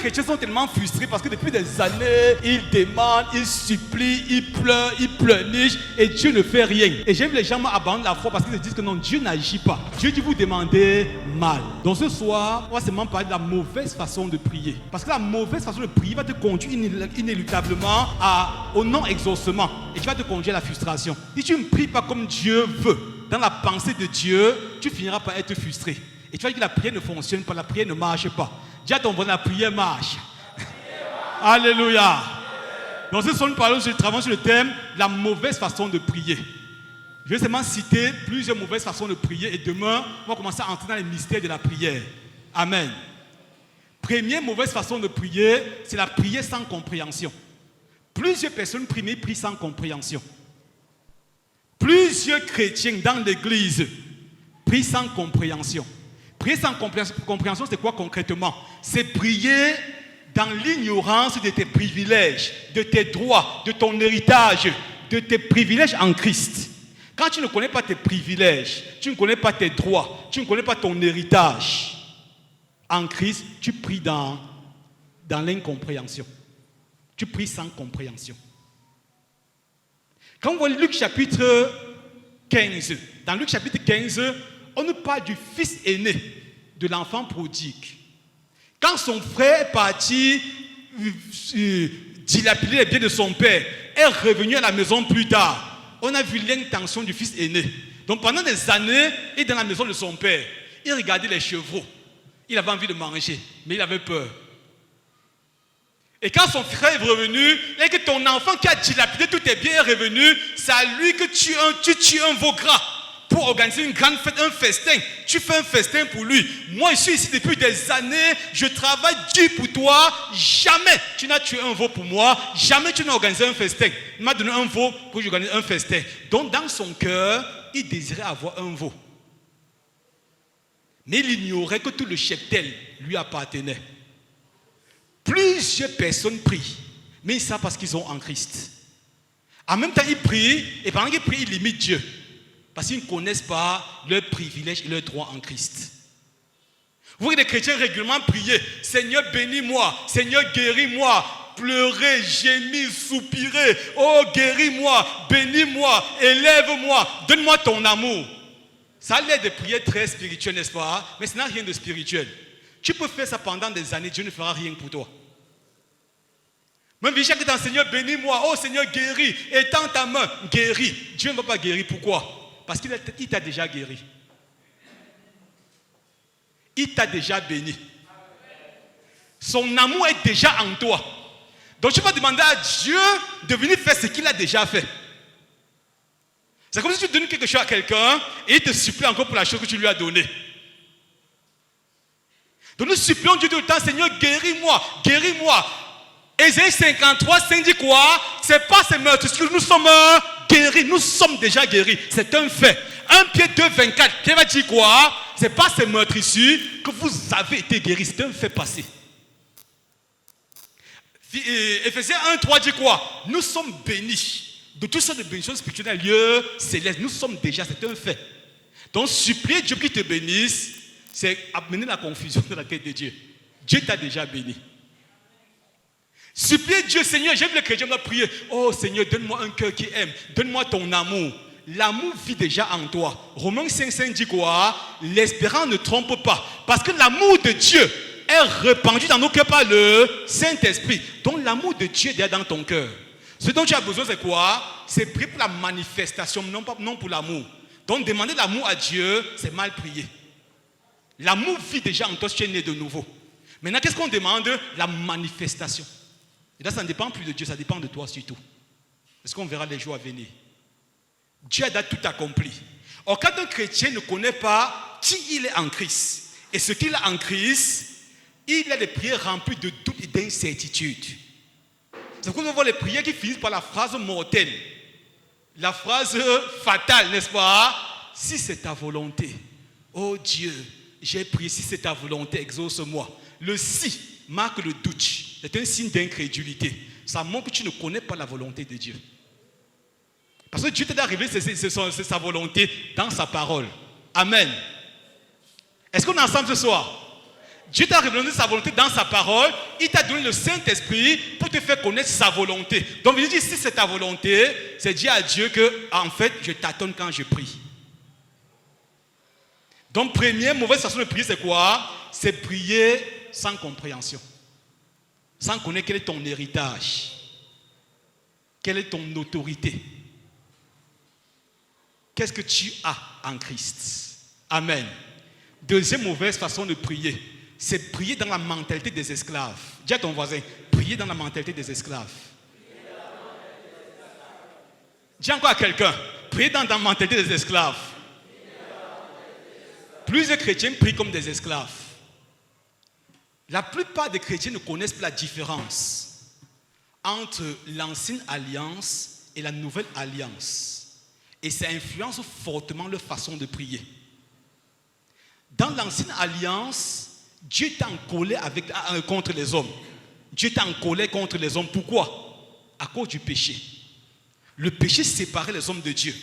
chrétiens sont tellement frustrés parce que depuis des années, ils demandent, ils supplient, ils pleurent, ils pleurnichent et Dieu ne fait rien. Et j'aime les gens abandonnent la foi parce qu'ils se disent que non, Dieu n'agit pas. Dieu dit vous demandez mal. Donc ce soir, on va seulement parler de la mauvaise façon de prier. Parce que la mauvaise façon de prier va te conduire inéluctablement au non-exaucement. Et tu vas te conduire à la frustration. Si tu ne pries pas comme Dieu veut, dans la pensée de Dieu, tu finiras par être frustré. Et tu vas dire que la prière ne fonctionne pas, la prière ne marche pas. Dis à ton voisin, la prière marche. Alléluia. Donc ce soir, nous parlons, je travaille sur le thème la mauvaise façon de prier. Je vais seulement citer plusieurs mauvaises façons de prier et demain, on va commencer à entrer dans les mystères de la prière. Amen. Première mauvaise façon de prier, c'est la prière sans compréhension. Plusieurs personnes prient, mais prient sans compréhension. Plusieurs chrétiens dans l'église prient sans compréhension. Prier sans compréhension, c'est quoi concrètement? C'est prier dans l'ignorance de tes privilèges, de tes droits, de ton héritage, de tes privilèges en Christ. Quand tu ne connais pas tes privilèges, tu ne connais pas tes droits, tu ne connais pas ton héritage en Christ, tu pries dans l'incompréhension. Tu pries sans compréhension. Quand on voit Luc chapitre 15, dans Luc chapitre 15, on nous parle du fils aîné de l'enfant prodigue. Quand son frère est parti dilapider les biens de son père, est revenu à la maison plus tard, on a vu l'intention du fils aîné. Donc pendant des années, il est dans la maison de son père. Il regardait les chevreaux. Il avait envie de manger, mais il avait peur. Et quand son frère est revenu, et que ton enfant qui a dilapidé tous tes biens est revenu, c'est à lui que tu tues un veau gras pour organiser une grande fête, un festin. Tu fais un festin pour lui. Moi, je suis ici depuis des années, je travaille dur pour toi. Jamais tu n'as tué un veau pour moi. Jamais tu n'as organisé un festin. Il m'a donné un veau pour que j'organise un festin. Donc, dans son cœur, il désirait avoir un veau. Mais il ignorait que tout le cheptel lui appartenait. Plusieurs personnes prient, mais ils savent parce qu'ils sont en Christ. En même temps, ils prient, et pendant qu'ils prient, ils limitent Dieu. Parce qu'ils ne connaissent pas leurs privilèges et leurs droits en Christ. Vous voyez des chrétiens régulièrement prier, Seigneur bénis-moi, Seigneur guéris-moi, pleurer, gémir, soupirer, oh guéris-moi, bénis-moi, élève-moi, donne-moi ton amour. Ça a l'air de prier très spirituel, n'est-ce pas? Mais ça n'a rien de spirituel. Tu peux faire ça pendant des années, Dieu ne fera rien pour toi. Même chaque temps, Seigneur bénis-moi, oh Seigneur guéris, étends ta main, guéris. Dieu ne va pas guérir, pourquoi? Parce qu'il t'a déjà guéri. Il t'a déjà béni. Son amour est déjà en toi. Donc tu vas demander à Dieu de venir faire ce qu'il a déjà fait. C'est comme si tu donnes quelque chose à quelqu'un et il te supplie encore pour la chose que tu lui as donnée. Donc nous supplions Dieu tout le temps, Seigneur guéris-moi, guéris-moi. Ésaïe 53, 5 dit quoi? C'est pas ces meurtres, nous sommes guéris, nous sommes déjà guéris. C'est un fait. 1 Pierre 2, 24, qui va dire quoi? C'est pas ces meurtrissures que vous avez été guéris, c'est un fait passé. Éphésiens 1, 3 dit quoi? Nous sommes bénis. De toutes sortes de bénédictions spirituelles, lieu céleste, nous sommes déjà, c'est un fait. Donc supplier Dieu qui te bénisse, c'est amener la confusion dans la tête de Dieu. Dieu t'a déjà béni. Supplier Dieu, Seigneur, j'aime les chrétiens, on va prier. Oh Seigneur, donne-moi un cœur qui aime. Donne-moi ton amour. L'amour vit déjà en toi. Romains 5, 5 dit quoi? L'espérance ne trompe pas. Parce que l'amour de Dieu est répandu dans nos cœurs par le Saint-Esprit. Donc l'amour de Dieu est déjà dans ton cœur. Ce dont tu as besoin, c'est quoi? C'est prier pour la manifestation, non pour l'amour. Donc demander l'amour à Dieu, c'est mal prier. L'amour vit déjà en toi si tu es né de nouveau. Maintenant, qu'est-ce qu'on demande? La manifestation. Et là, ça ne dépend plus de Dieu, ça dépend de toi surtout. Est-ce qu'on verra les jours à venir? Dieu a déjà tout accompli. Or, quand un chrétien ne connaît pas qui il est en Christ et ce qu'il a en Christ, il a des prières remplies de doutes et d'incertitudes. C'est pourquoi on voit les prières qui finissent par la phrase mortelle, la phrase fatale, n'est-ce pas? Si c'est ta volonté, oh Dieu, j'ai prié, si c'est ta volonté, exauce-moi. Le si marque le doute. C'est un signe d'incrédulité. Ça montre que tu ne connais pas la volonté de Dieu. Parce que Dieu t'a révélé sa volonté dans sa parole. Amen. Est-ce qu'on est ensemble ce soir? Dieu t'a révélé sa volonté dans sa parole. Il t'a donné le Saint-Esprit pour te faire connaître sa volonté. Donc, il dit, si c'est ta volonté, c'est dire à Dieu que, en fait, je tâtonne quand je prie. Donc, première mauvaise façon de prier, c'est quoi? C'est prier sans compréhension. Sans connaître quel est ton héritage. Quelle est ton autorité. Qu'est-ce que tu as en Christ? Amen. Deuxième mauvaise façon de prier, c'est prier dans la mentalité des esclaves. Dis à ton voisin, prier dans la mentalité des esclaves. Dis encore à quelqu'un, prier dans la mentalité des esclaves. Plusieurs chrétiens prient comme des esclaves. La plupart des chrétiens ne connaissent pas la différence entre l'ancienne alliance et la nouvelle alliance. Et ça influence fortement leur façon de prier. Dans l'ancienne alliance, Dieu était en colère contre les hommes. Dieu était en colère contre les hommes. Pourquoi? À cause du péché. Le péché séparait les hommes de Dieu.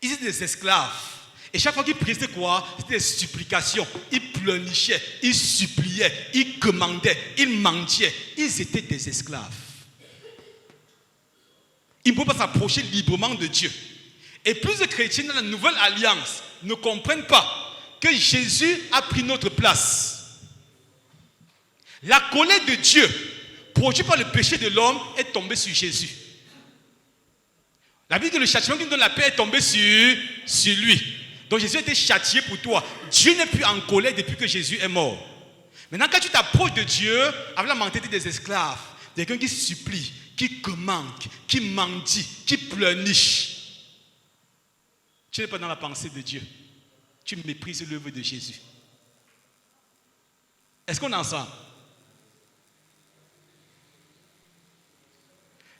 Ils étaient des esclaves. Et chaque fois qu'ils priaient, c'était quoi? C'était des supplications. Ils pleurnichaient, ils suppliaient, ils commandaient, ils mendiaient. Ils étaient des esclaves. Ils ne pouvaient pas s'approcher librement de Dieu. Et plus de chrétiens dans la nouvelle alliance ne comprennent pas que Jésus a pris notre place. La colère de Dieu, produite par le péché de l'homme, est tombée sur Jésus. La Bible dit que le châtiment qui nous donne la paix est tombé sur lui. Donc Jésus a été châtié pour toi. Dieu n'est plus en colère depuis que Jésus est mort. Maintenant, quand tu t'approches de Dieu avec la mentalité des esclaves, quelqu'un qui supplie, qui commande, qui mendie, qui pleurniche, tu n'es pas dans la pensée de Dieu. Tu méprises l'œuvre de Jésus. Est-ce qu'on est ensemble?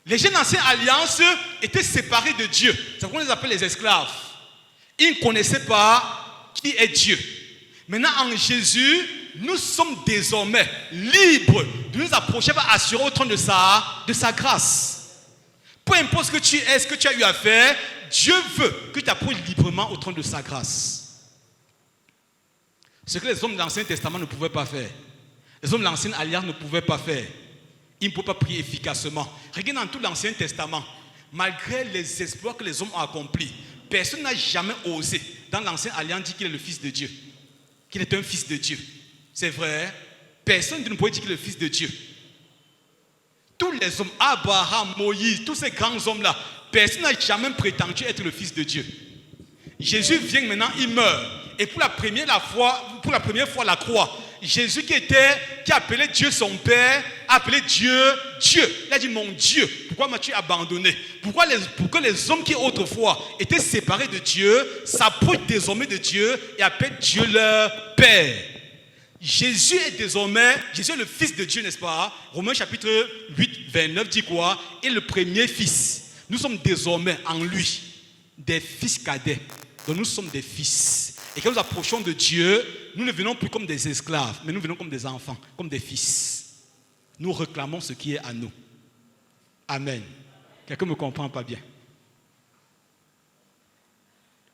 Les gens d'ancienne alliance étaient séparés de Dieu. C'est pourquoi on les appelle les esclaves. Ils ne connaissaient pas qui est Dieu. Maintenant, en Jésus, nous sommes désormais libres de nous approcher, assurer au trône de sa grâce. Peu importe ce que tu es, ce que tu as eu à faire, Dieu veut que tu t'approches librement au trône de sa grâce. Ce que les hommes de l'Ancien Testament ne pouvaient pas faire. Les hommes de l'Ancienne Alliance ne pouvaient pas faire. Ils ne pouvaient pas prier efficacement. Regarde dans tout l'Ancien Testament, malgré les exploits que les hommes ont accomplis, personne n'a jamais osé, dans l'Ancienne Alliance, dire qu'il est le Fils de Dieu. Qu'il est un Fils de Dieu. C'est vrai. Personne ne pouvait dire qu'il est le Fils de Dieu. Tous les hommes, Abraham, Moïse, tous ces grands hommes-là, personne n'a jamais prétendu être le Fils de Dieu. Jésus vient maintenant, il meurt. Et pour la première fois à la croix, Jésus qui appelait Dieu son Père, appelait Dieu, Dieu. Il a dit, mon Dieu, pourquoi m'as-tu abandonné? Pourquoi les hommes qui autrefois étaient séparés de Dieu s'approchent désormais de Dieu et appellent Dieu leur Père? Jésus est le Fils de Dieu, n'est-ce pas? Romains chapitre 8, 29 dit quoi? Et le premier Fils. Nous sommes désormais en lui des fils cadets. Donc nous sommes des fils. Et quand nous approchons de Dieu, nous ne venons plus comme des esclaves, mais nous venons comme des enfants, comme des fils. Nous réclamons ce qui est à nous. Amen. Quelqu'un ne me comprend pas bien?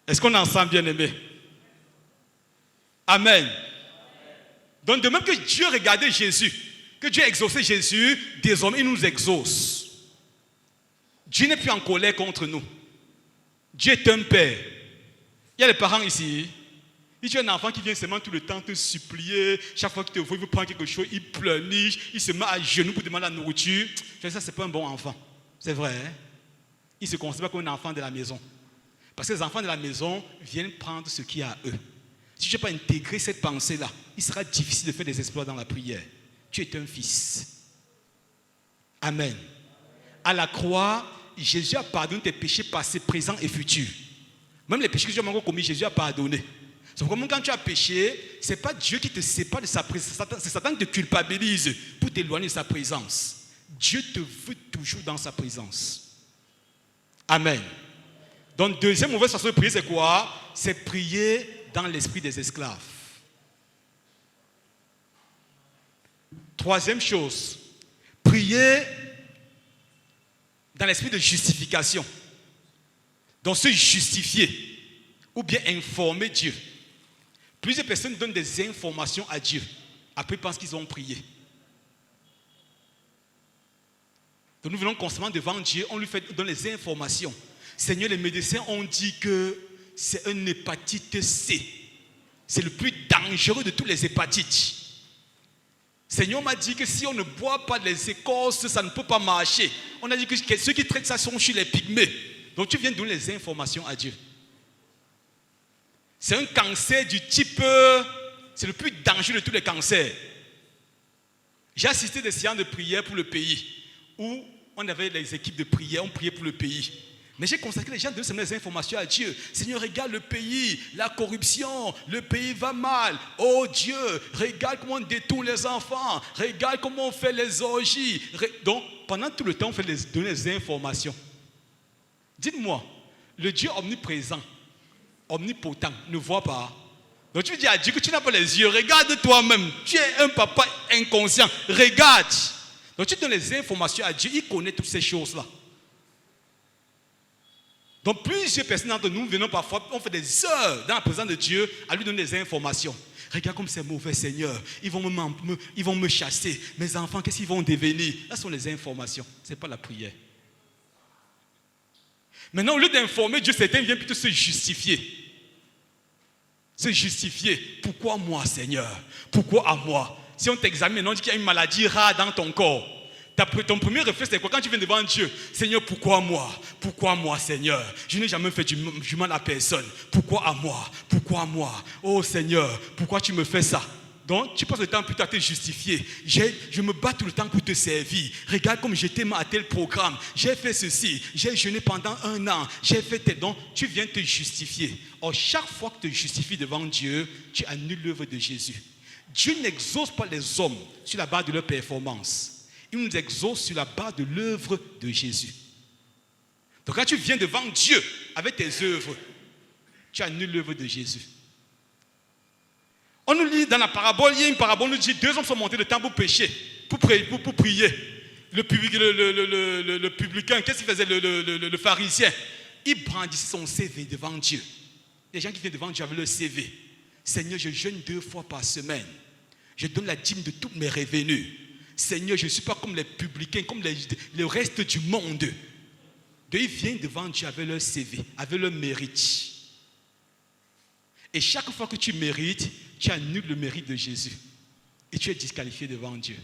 Est-ce qu'on est ensemble, bien-aimés? Amen. Donc de même que Dieu regardait Jésus, que Dieu exauçait Jésus, désormais il nous exauce. Dieu n'est plus en colère contre nous. Dieu est un père. Il y a des parents ici. Si tu as un enfant qui vient seulement tout le temps te supplier, chaque fois qu'il te voit, il veut prendre quelque chose, il pleurniche, il se met à genoux pour demander la nourriture. Ça, c'est pas un bon enfant. C'est vrai. Hein? Il se considère comme un enfant de la maison. Parce que les enfants de la maison viennent prendre ce qui est à eux. Si tu n'as pas intégré cette pensée-là, il sera difficile de faire des exploits dans la prière. Tu es un fils. Amen. À la croix, Jésus a pardonné tes péchés passés, présents et futurs. Même les péchés que tu as encore commis, Jésus a pardonné. C'est pourquoi quand tu as péché, ce n'est pas Dieu qui te sépare de sa présence. C'est Satan qui te culpabilise pour t'éloigner de sa présence. Dieu te veut toujours dans sa présence. Amen. Donc, deuxième mauvaise façon de prier, c'est quoi? C'est prier dans l'esprit des esclaves. Troisième chose, prier dans l'esprit de justification. Donc se justifier ou bien informer Dieu. Plusieurs personnes donnent des informations à Dieu Après, ils pensent qu'ils ont prié. Donc nous venons constamment devant Dieu, on lui donne les informations. Seigneur, les médecins ont dit que c'est une hépatite C. C'est le plus dangereux de tous les hépatites. Seigneur m'a dit que si on ne boit pas les écorces, ça ne peut pas marcher. On a dit que ceux qui traitent ça sont chez les pygmées. Donc tu viens de donner les informations à Dieu. C'est un cancer du type, c'est le plus dangereux de tous les cancers. J'ai assisté à des séances de prière pour le pays, où on avait les équipes de prière, on priait pour le pays. Mais j'ai constaté que les gens donnent les informations à Dieu. Seigneur, regarde le pays, la corruption, le pays va mal. Oh Dieu, regarde comment on détourne les enfants, regarde comment on fait les orgies. Donc, pendant tout le temps, on fait donner les informations. Dites-moi, le Dieu omniprésent, omnipotent, ne voit pas. Donc tu dis à Dieu que tu n'as pas les yeux, regarde toi-même. Tu es un papa inconscient, regarde. Donc tu donnes les informations à Dieu, il connaît toutes ces choses-là. Donc plusieurs personnes d'entre nous venons parfois, on fait des heures dans la présence de Dieu à lui donner des informations. Regarde comme c'est mauvais, Seigneur. Ils vont me chasser. Mes enfants, qu'est-ce qu'ils vont devenir? Là sont les informations, ce n'est pas la prière. Maintenant, au lieu d'informer Dieu, certains viennent plutôt se justifier. Se justifier. Pourquoi moi, Seigneur? Pourquoi à moi? Si on t'examine, on dit qu'il y a une maladie rare dans ton corps. Ton premier réflexe, c'est quoi? Quand tu viens devant Dieu, Seigneur, pourquoi moi? Pourquoi moi, Seigneur? Je n'ai jamais fait du mal à personne. Pourquoi à moi? Pourquoi moi? Oh Seigneur, pourquoi tu me fais ça? Donc, tu passes le temps plutôt à te justifier. Je me bats tout le temps pour te servir. Regarde comme j'étais à tel programme. J'ai fait ceci. J'ai jeûné pendant 1 an. J'ai fait tel. Donc, tu viens te justifier. Or, chaque fois que tu te justifies devant Dieu, tu annules l'œuvre de Jésus. Dieu n'exauce pas les hommes sur la base de leur performance. Il nous exauce sur la base de l'œuvre de Jésus. Donc quand tu viens devant Dieu avec tes œuvres, tu annules l'œuvre de Jésus. On nous lit dans la parabole, il y a une parabole, on nous dit 2 hommes sont montés de temps pour pécher, pour prier. Le publicain, qu'est-ce qu'il faisait, le pharisien? Il brandissait son CV devant Dieu. Les gens qui viennent devant Dieu avec leur CV. Seigneur, je jeûne 2 fois par semaine. Je donne la dîme de tous mes revenus. Seigneur, je ne suis pas comme les publicains, comme le reste du monde. Donc, ils viennent devant Dieu avec leur CV, avec leur mérite. Et chaque fois que tu mérites, tu annules le mérite de Jésus. Et tu es disqualifié devant Dieu.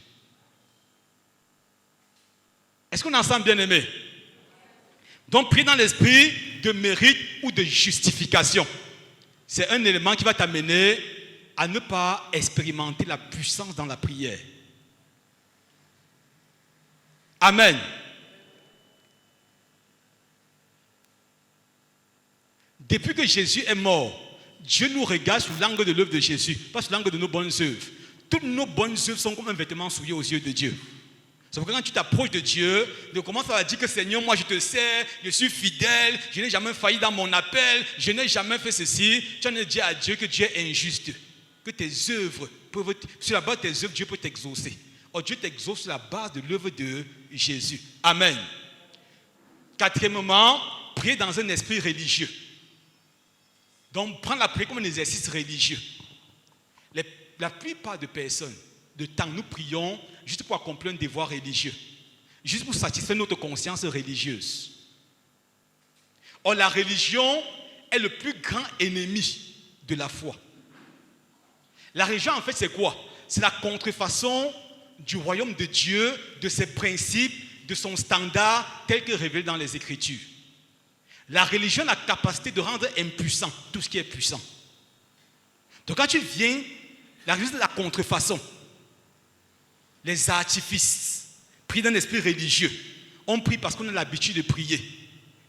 Est-ce qu'on est ensemble, bien-aimés? Donc, prier dans l'esprit de mérite ou de justification. C'est un élément qui va t'amener à ne pas expérimenter la puissance dans la prière. Amen. Depuis que Jésus est mort, Dieu nous regarde sous l'angle de l'œuvre de Jésus, pas sous l'angle de nos bonnes œuvres. Toutes nos bonnes œuvres sont comme un vêtement souillé aux yeux de Dieu. C'est pourquoi quand tu t'approches de Dieu, tu commences à dire que Seigneur, moi je te sers, je suis fidèle, je n'ai jamais failli dans mon appel, je n'ai jamais fait ceci. Tu en as dit à Dieu que Dieu est injuste, que tes œuvres, sur la base de tes œuvres, Dieu peut t'exaucer. Or Dieu t'exauce sur la base de l'œuvre de Jésus. Amen. 4e, prier dans un esprit religieux. Donc, prendre la prière comme un exercice religieux. La plupart des personnes, de temps, nous prions juste pour accomplir un devoir religieux. Juste pour satisfaire notre conscience religieuse. Or, la religion est le plus grand ennemi de la foi. La religion, en fait, c'est quoi? C'est la contrefaçon du royaume de Dieu, de ses principes, de son standard, tel que révélé dans les Écritures. La religion a la capacité de rendre impuissant tout ce qui est puissant. Donc quand tu viens, la religion c'est la contrefaçon. Les artifices, pris d'un esprit religieux. On prie parce qu'on a l'habitude de prier.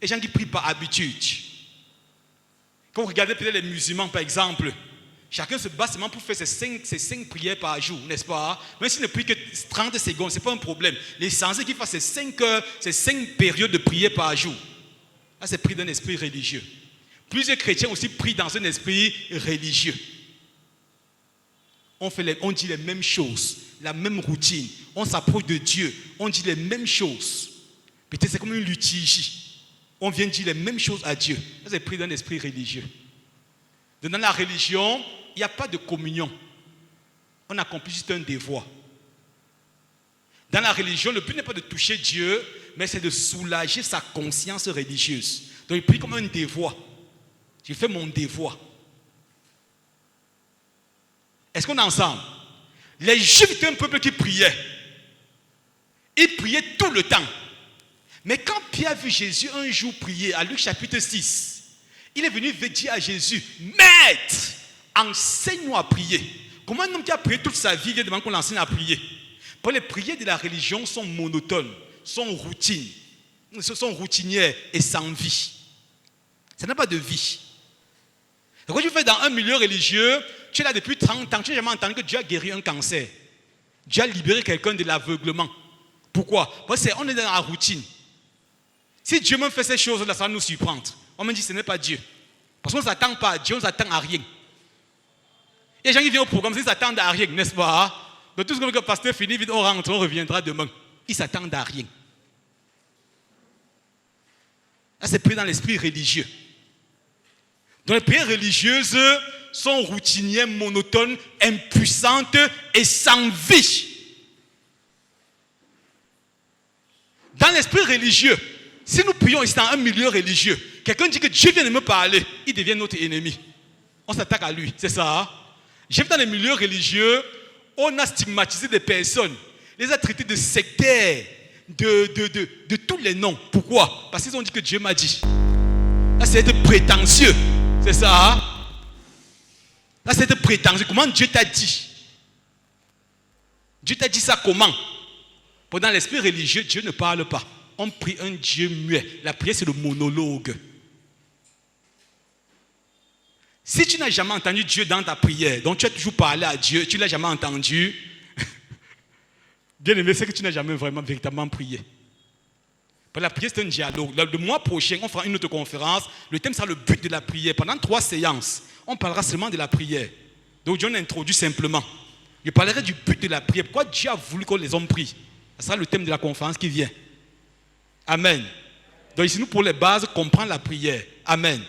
Les gens qui prient par habitude. Quand vous regardez peut-être les musulmans par exemple, chacun se bat seulement pour faire ses 5 prières par jour, n'est-ce pas? Même s'il ne prie que 30 secondes, ce n'est pas un problème. L'essentiel qu'il fasse ces 5 heures, ces 5 périodes de prière par jour. Là, c'est pris d'un esprit religieux. Plusieurs chrétiens aussi prient dans un esprit religieux. On dit les mêmes choses, la même routine. On s'approche de Dieu, on dit les mêmes choses. Peut-être c'est comme une liturgie. On vient dire les mêmes choses à Dieu. Là, c'est pris d'un esprit religieux. Dans la religion, il n'y a pas de communion. On accomplit juste un devoir. Dans la religion, le but n'est pas de toucher Dieu, mais c'est de soulager sa conscience religieuse. Donc il prie comme un devoir. J'ai fait mon devoir. Est-ce qu'on est ensemble? Les Juifs étaient un peuple qui priait. Ils priaient tout le temps. Mais quand Pierre a vu Jésus un jour prier, à Luc chapitre 6, il est venu dire à Jésus, Maître, enseigne-nous à prier. Comment un homme qui a prié toute sa vie vient demander qu'on l'enseigne à prier? Pour les prières de la religion sont monotones, sont routinières et sans vie. Ça n'a pas de vie. Quand tu fais dans un milieu religieux, tu es là depuis 30 ans, tu n'as jamais entendu que Dieu a guéri un cancer. Dieu a libéré quelqu'un de l'aveuglement. Pourquoi? Parce qu'on est dans la routine. Si Dieu me fait ces choses-là, ça va nous surprendre. On me dit que ce n'est pas Dieu. Parce qu'on ne s'attend pas à Dieu, on ne s'attend à rien. Il y a des gens qui viennent au programme, ils s'attendent à rien, n'est-ce pas? De tout ce que le pasteur finit, vite, on rentre, on reviendra demain. Ils s'attendent à rien. Là, c'est pris dans l'esprit religieux. Donc les prières religieuses sont routinières, monotones, impuissantes et sans vie. Dans l'esprit religieux, si nous prions ici dans un milieu religieux, quelqu'un dit que Dieu vient de me parler, il devient notre ennemi. On s'attaque à lui, c'est ça. Hein? J'ai vu dans les milieux religieux, on a stigmatisé des personnes, les a traités de sectaires, de tous les noms. Pourquoi? Parce qu'ils ont dit que Dieu m'a dit. Là, c'est être prétentieux, c'est ça. Hein? Là, c'est être prétentieux. Comment Dieu t'a dit? Dieu t'a dit ça comment? Pendant l'esprit religieux, Dieu ne parle pas. On prie un Dieu muet. La prière, c'est le monologue. Si tu n'as jamais entendu Dieu dans ta prière, donc tu as toujours parlé à Dieu, tu ne l'as jamais entendu, bien aimé, c'est que tu n'as jamais véritablement prié. La prière, c'est un dialogue. Le mois prochain, on fera une autre conférence. Le thème sera le but de la prière. Pendant 3 séances, on parlera seulement de la prière. Donc, Dieu introduit simplement. Je parlerai du but de la prière. Pourquoi Dieu a voulu que les hommes prient? Ce sera le thème de la conférence qui vient. Amen. Donc ici, nous, pour les bases, comprendre la prière. Amen.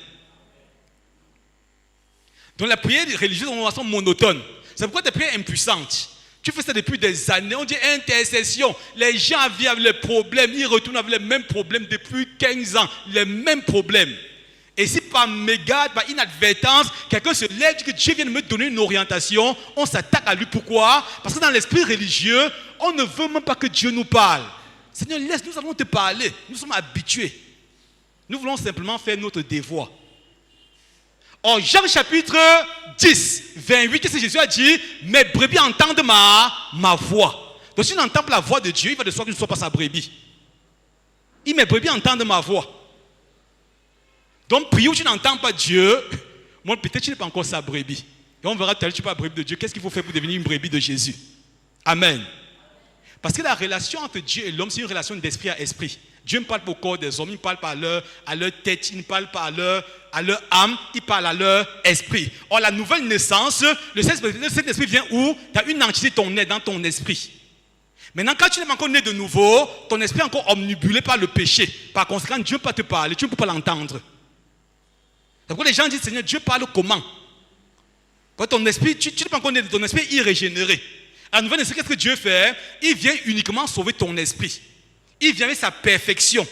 Donc la prière religieuse, on sont monotone. C'est pourquoi des prières impuissantes. Tu fais ça depuis des années. On dit intercession. Les gens viennent avec les problèmes. Ils retournent avec les mêmes problèmes depuis 15 ans. Les mêmes problèmes. Et si par mégarde, par inadvertance, quelqu'un se lève, dit que Dieu vient de me donner une orientation, on s'attaque à lui. Pourquoi? Parce que dans l'esprit religieux, on ne veut même pas que Dieu nous parle. Seigneur, laisse, nous allons te parler. Nous sommes habitués. Nous voulons simplement faire notre devoir. En Jean chapitre 10, 28, qu'est-ce que Jésus a dit? Mes brebis entendent ma voix. Donc si tu n'entends pas la voix de Dieu, il va de soi que je ne sois pas sa brebis. Mes brebis entendent ma voix. Donc prie où tu n'entends pas Dieu, moi peut-être tu n'es pas encore sa brebis. Et on verra tout à l'heure, tu n'es pas la brebis de Dieu. Qu'est-ce qu'il faut faire pour devenir une brebis de Jésus? Amen. Parce que la relation entre Dieu et l'homme, c'est une relation d'esprit à esprit. Dieu ne parle pas au corps des hommes, il ne parle pas à leur tête, il ne parle pas à leur âme, il parle à leur esprit. Or, la nouvelle naissance, le Saint-Esprit vient où? Tu as une entité dans ton esprit. Maintenant, quand tu n'es pas encore né de nouveau, ton esprit est encore omnibulé par le péché. Par conséquent, Dieu ne peut pas te parler, tu ne peux pas l'entendre. Donc, les gens disent, Seigneur, Dieu parle comment? Quand ton esprit, tu n'es pas encore né de ton esprit, il est régénéré. La nouvelle naissance, qu'est-ce que Dieu fait? Il vient uniquement sauver ton esprit. Il vient avec sa perfection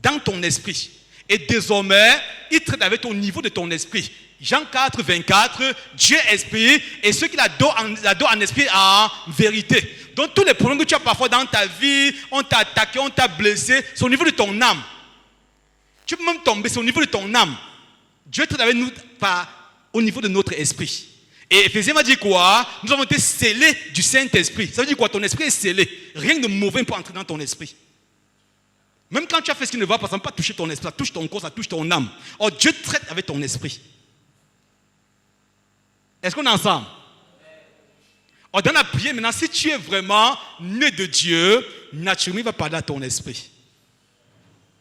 dans ton esprit. Et désormais, il traite avec ton niveau de ton esprit. Jean 4, 24, Dieu est esprit et ceux qui l'adorent en esprit en vérité. Donc tous les problèmes que tu as parfois dans ta vie, on t'a attaqué, on t'a blessé, c'est au niveau de ton âme. Tu peux même tomber, c'est au niveau de ton âme. Dieu traite avec nous au niveau de notre esprit. Et Éphésiens m'a dit quoi? Nous avons été scellés du Saint-Esprit. Ça veut dire quoi? Ton esprit est scellé. Rien de mauvais ne peut entrer dans ton esprit. Même quand tu as fait ce qui ne va pas, ça ne va pas toucher ton esprit, ça touche ton corps, ça touche ton âme. Or, Dieu traite avec ton esprit. Est-ce qu'on est ensemble? Or, dans la prière, maintenant, si tu es vraiment né de Dieu, naturellement, il va parler à ton esprit.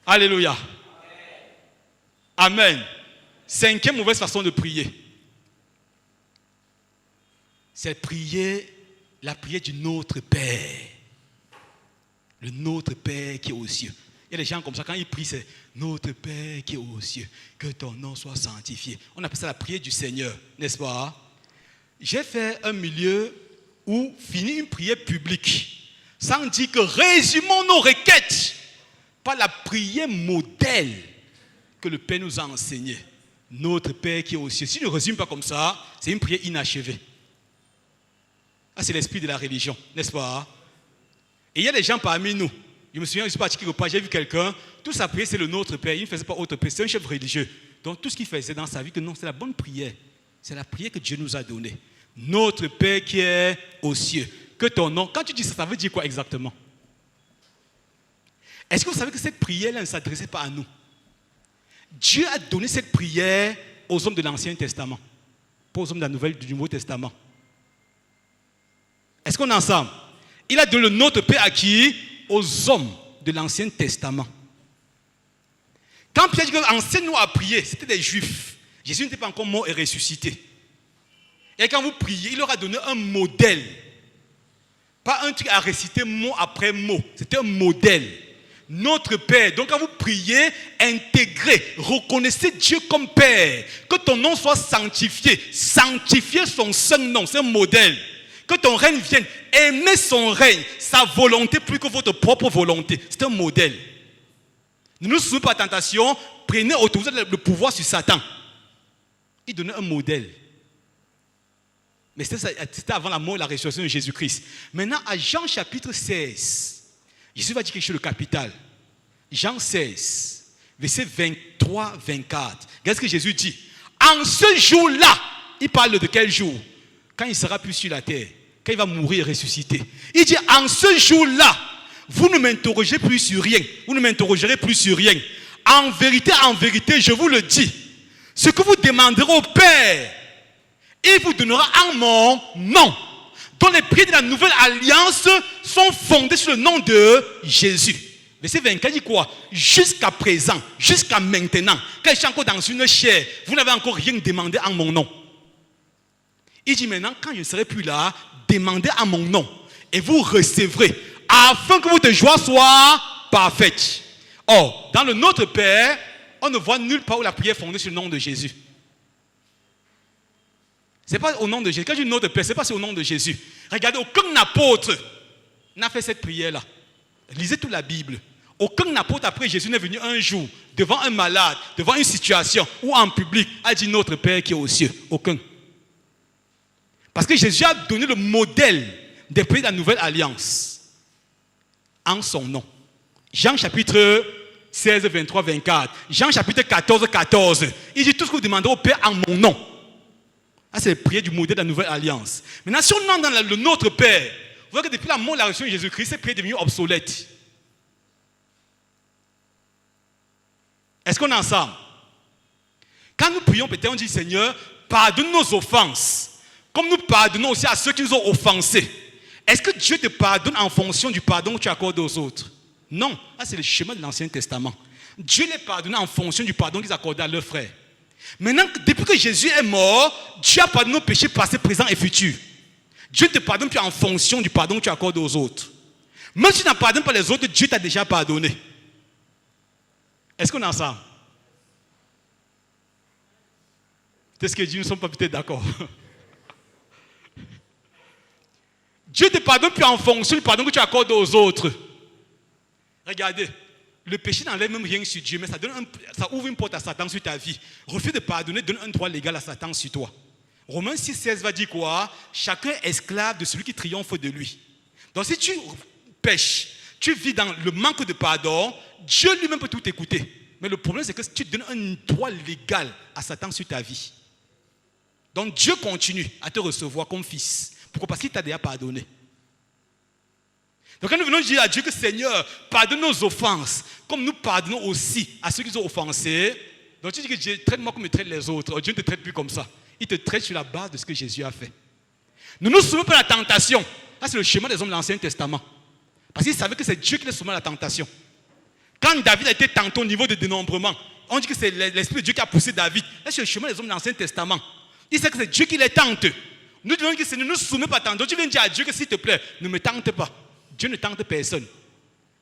Alléluia. Amen. 5e mauvaise façon de prier. C'est prier la prière du Notre Père. Le Notre Père qui est aux cieux. Il y a des gens comme ça, quand ils prient, c'est Notre Père qui est aux cieux, que ton nom soit sanctifié. On appelle ça la prière du Seigneur, n'est-ce pas? J'ai fait un milieu ou finir une prière publique sans dire que résumons nos requêtes par la prière modèle que le Père nous a enseignée. Notre Père qui est aux cieux. Si je ne résume pas comme ça, c'est une prière inachevée. Ah, c'est l'esprit de la religion, n'est-ce pas? Et il y a des gens parmi nous. Je me souviens, je suis parti quelque part, j'ai vu quelqu'un, toute sa prière c'est le Notre Père, il ne faisait pas autre prière, c'est un chef religieux. Donc tout ce qu'il faisait dans sa vie, que non, c'est la bonne prière. C'est la prière que Dieu nous a donnée. Notre Père qui est aux cieux. Que ton nom, quand tu dis ça, ça veut dire quoi exactement? Est-ce que vous savez que cette prière-là ne s'adressait pas à nous? Dieu a donné cette prière aux hommes de l'Ancien Testament, pas aux hommes du Nouveau Testament. Est-ce qu'on est ensemble? Il a donné le Notre Père à qui? Aux hommes de l'Ancien Testament. Quand Pierre dit enseigne-nous à prier, c'était des Juifs. Jésus n'était pas encore mort et ressuscité. Et quand vous priez, il leur a donné un modèle. Pas un truc à réciter mot après mot. C'était un modèle. Notre Père. Donc quand vous priez, intégrez, reconnaissez Dieu comme Père. Que ton nom soit sanctifié. Sanctifiez son saint nom. C'est un modèle. Que ton règne vienne. Aimez son règne. Sa volonté plus que votre propre volonté. C'est un modèle. Ne nous soumettez pas à la tentation. Prenez autorisez le pouvoir sur Satan. Il donnait un modèle. Mais c'était avant la mort et la résurrection de Jésus-Christ. Maintenant, à Jean chapitre 16, Jésus va dire quelque chose de capital. Jean 16, verset 23-24. Regardez ce que Jésus dit. En ce jour-là, il parle de quel jour? Quand il sera plus sur la terre, quand il va mourir et ressusciter. Il dit, en ce jour-là, vous ne m'interrogez plus sur rien. Vous ne m'interrogerez plus sur rien. En vérité, je vous le dis. Ce que vous demanderez au Père, il vous donnera en mon nom. Dont les prières de la nouvelle alliance sont fondées sur le nom de Jésus. Verset 24 dit quoi? Jusqu'à présent, jusqu'à maintenant, quand je suis encore dans une chair, vous n'avez encore rien demandé en mon nom. Il dit maintenant, quand je ne serai plus là, demandez en mon nom et vous recevrez, afin que votre joie soit parfaite. Or, dans le Notre Père, on ne voit nulle part où la prière est fondée sur le nom de Jésus. Ce n'est pas au nom de Jésus. Quand je dis Notre Père, ce n'est pas au nom de Jésus. Regardez, aucun apôtre n'a fait cette prière-là. Lisez toute la Bible. Aucun apôtre après Jésus n'est venu un jour devant un malade, devant une situation ou en public, a dit Notre Père qui est aux cieux. Aucun. Parce que Jésus a donné le modèle des prières de la nouvelle alliance en son nom. Jean chapitre 16, 23, 24. Jean chapitre 14, 14. Il dit tout ce que vous demanderez au Père en mon nom. Ça, c'est la prière du modèle de la nouvelle alliance. Maintenant, si on entre dans le Notre Père, vous voyez que depuis la mort et la résurrection de Jésus-Christ, cette prière est devenue obsolète. Est-ce qu'on est ensemble? Quand nous prions, peut-être on dit Seigneur, pardonne nos offenses, comme nous pardonnons aussi à ceux qui nous ont offensés. Est-ce que Dieu te pardonne en fonction du pardon que tu accordes aux autres? Non, ça c'est le schéma de l'Ancien Testament. Dieu les pardonne en fonction du pardon qu'ils accordaient à leurs frères. Maintenant, depuis que Jésus est mort, Dieu a pardonné nos péchés passés, présents et futurs. Dieu ne te pardonne plus en fonction du pardon que tu accordes aux autres. Même si tu n'en pardonnes pas les autres, Dieu t'a déjà pardonné. Est-ce qu'on est ensemble? C'est ce que Dieu ne sommes pas peut-être d'accord. Dieu ne te pardonne plus en fonction du pardon que tu accordes aux autres. Regardez, le péché n'enlève même rien sur Dieu, mais ça ouvre une porte à Satan sur ta vie. Refus de pardonner donne un droit légal à Satan sur toi. Romains 6, 16 va dire quoi? Chacun est esclave de celui qui triomphe de lui. Donc si tu pêches, tu vis dans le manque de pardon, Dieu lui-même peut tout écouter. Mais le problème, c'est que tu donnes un droit légal à Satan sur ta vie. Donc Dieu continue à te recevoir comme fils. Pourquoi? Parce qu'il t'a déjà pardonné. Donc quand nous venons dire à Dieu que Seigneur, pardonne nos offenses, comme nous pardonnons aussi à ceux qui nous ont offensés, donc tu dis que Dieu traite-moi comme il traite les autres. Dieu ne te traite plus comme ça. Il te traite sur la base de ce que Jésus a fait. Ne nous soumettons pas à la tentation. Ça, c'est le schéma des hommes de l'Ancien Testament. Parce qu'ils savaient que c'est Dieu qui les soumet à la tentation. Quand David a été tenté au niveau de dénombrement, on dit que c'est l'Esprit de Dieu qui a poussé David. Là, c'est le schéma des hommes de l'Ancien Testament. Il sait que c'est Dieu qui les tente. Nous devons dire que Seigneur, ne nous soumets pas à tenter. Tu viens dire à Dieu que s'il te plaît, ne me tente pas. Dieu ne tente personne.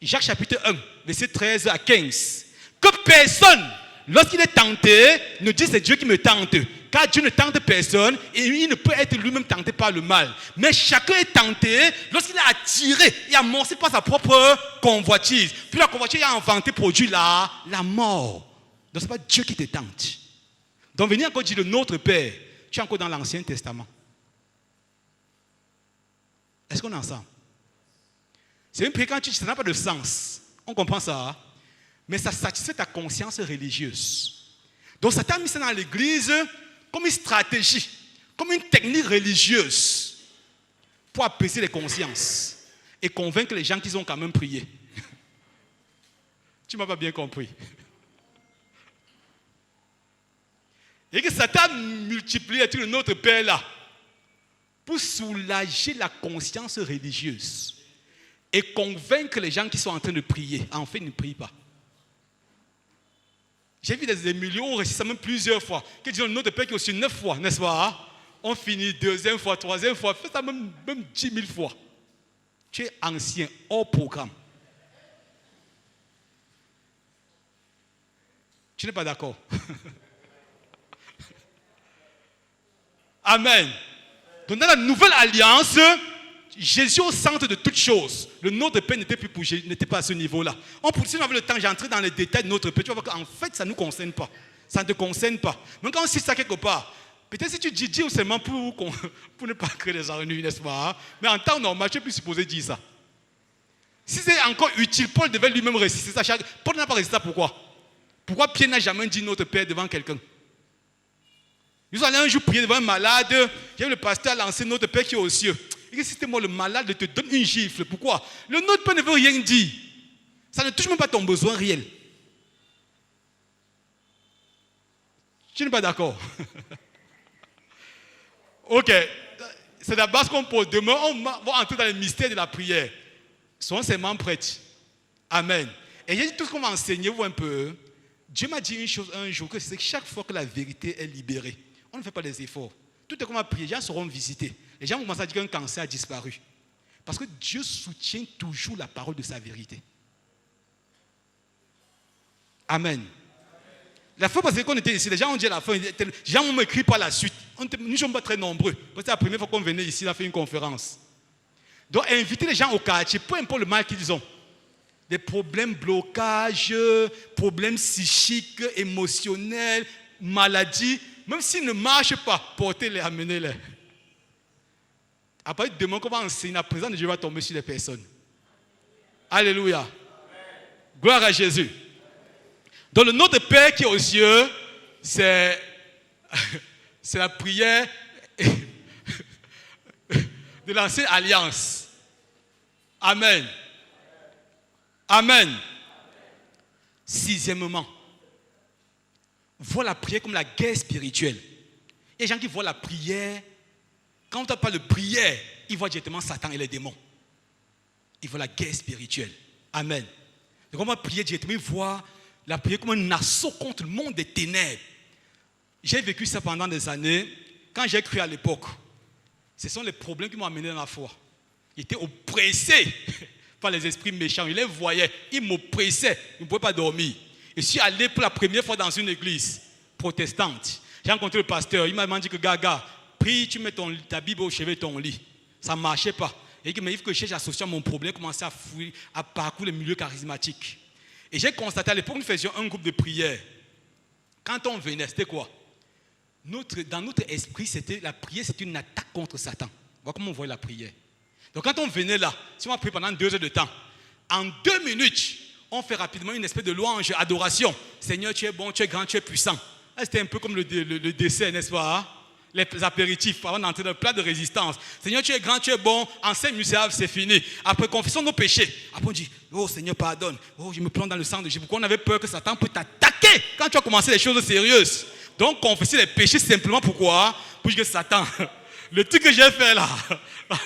Jacques chapitre 1, verset 13 à 15. Que personne, lorsqu'il est tenté, ne dise c'est Dieu qui me tente. Car Dieu ne tente personne et il ne peut être lui-même tenté par le mal. Mais chacun est tenté lorsqu'il est attiré et amorcé par sa propre convoitise. Puis la convoitise a inventé, produit la mort. Donc ce n'est pas Dieu qui te tente. Donc venir encore dire le Notre Père, tu es encore dans l'Ancien Testament. Est-ce qu'on est ensemble? C'est une prière quand ça n'a pas de sens. On comprend ça. Hein? Mais ça satisfait ta conscience religieuse. Donc Satan a mis ça dans l'église comme une stratégie, comme une technique religieuse pour apaiser les consciences et convaincre les gens qu'ils ont quand même prié. Tu ne m'as pas bien compris. Et que Satan multiplie le Notre Père là pour soulager la conscience religieuse et convaincre les gens qui sont en train de prier. En fait, ils ne prient pas. J'ai vu des millions, on récite ça même plusieurs fois. Que disons, Notre Père qui est aussi 9 fois, n'est-ce pas? On finit deuxième fois, troisième fois, fait ça même 10 000 fois. Tu es ancien, hors programme. Tu n'es pas d'accord? Amen. Donc dans la nouvelle alliance, Jésus au centre de toutes choses. Le Notre Père n'était plus pour Jésus, n'était pas à ce niveau-là. Si on avait le temps, j'entrais dans les détails de Notre Père. Tu vas voir qu'en fait, ça ne nous concerne pas. Ça ne te concerne pas. Même quand on cite ça quelque part, peut-être si tu dis seulement pour ne pas créer des ennuis, n'est-ce pas? Mais en temps normal, tu es plus supposé dire ça. Si c'est encore utile, Paul devait lui-même réciter ça. Paul n'a pas récité ça, pourquoi? Pourquoi Pierre n'a jamais dit Notre Père devant quelqu'un? Ils allaient un jour prier devant un malade. Il y a le pasteur a lancé Notre Père qui est aux cieux. Et que si c'était moi le malade, te donne une gifle. Pourquoi? Le Notre Père ne veut rien dire. Ça ne touche même pas ton besoin réel. Tu n'es pas d'accord? Ok. C'est la base qu'on pose. Demain, on va entrer dans les mystères de la prière. Soyons seulement prêts. Amen. Et j'ai dit tout ce qu'on va enseigner, vous un peu. Dieu m'a dit une chose un jour, que c'est que chaque fois que la vérité est libérée, on ne fait pas des efforts. Tout est comme à prier, les gens seront visités. Les gens vont commencer à dire qu'un cancer a disparu. Parce que Dieu soutient toujours la parole de sa vérité. Amen. La fois passée qu'on était ici, les gens ont dit à la fin, les gens m'ont écrit par la suite. Nous ne sommes pas très nombreux. C'est la première fois qu'on venait ici, on a fait une conférence. Donc inviter les gens au quartier, peu importe le mal qu'ils ont. Des problèmes, blocages, problèmes psychiques, émotionnels, maladies. Même s'ils ne marchent pas, portez-les, amenez-les. Après, demain qu'on va enseigner, la présence de Dieu va tomber sur les personnes. Alléluia. Amen. Gloire à Jésus. Donc le Notre Père qui est aux cieux, c'est la prière de l'ancienne alliance. Amen. Amen. Sixièmement, vois la prière comme la guerre spirituelle. Il y a des gens qui voient la prière, quand on parle de prière, ils voient directement Satan et les démons. Ils voient la guerre spirituelle. Amen. Donc on va prier directement, ils voient la prière comme un assaut contre le monde des ténèbres. J'ai vécu ça pendant des années. Quand j'ai cru à l'époque, ce sont les problèmes qui m'ont amené dans la foi. J'étais oppressé par les esprits méchants. Il les voyait, ils m'oppressaient, ils ne pouvaient pas dormir. Et je suis allé pour la première fois dans une église protestante. J'ai rencontré le pasteur, il m'a dit que Gaga, prie, tu mets ta Bible au chevet de ton lit. Ça ne marchait pas. Et il m'a dit que je cherche à associer à mon problème, commencer à fouiller, à parcourir les milieux charismatiques. Et j'ai constaté à l'époque, nous faisions un groupe de prière. Quand on venait, c'était quoi? Dans notre esprit, la prière, c'était une attaque contre Satan. Voilà comment on voit la prière. Donc quand on venait là, si on a prié pendant 2 heures de temps, en 2 minutes, on fait rapidement une espèce de louange, adoration. Seigneur, tu es bon, tu es grand, tu es puissant. C'était un peu comme le dessert, n'est-ce pas? Hein? Les apéritifs, avant d'entrer dans le plat de résistance. Seigneur, tu es grand, tu es bon. En 5 minutes, c'est fini. Après, confessons nos péchés. Après, on dit, oh Seigneur, pardonne. Oh, je me plonge dans le sang de Jésus. Pourquoi on avait peur que Satan peut t'attaquer quand tu as commencé les choses sérieuses? Donc, confesser les péchés simplement, pourquoi? Pour que Satan, le truc que j'ai fait là,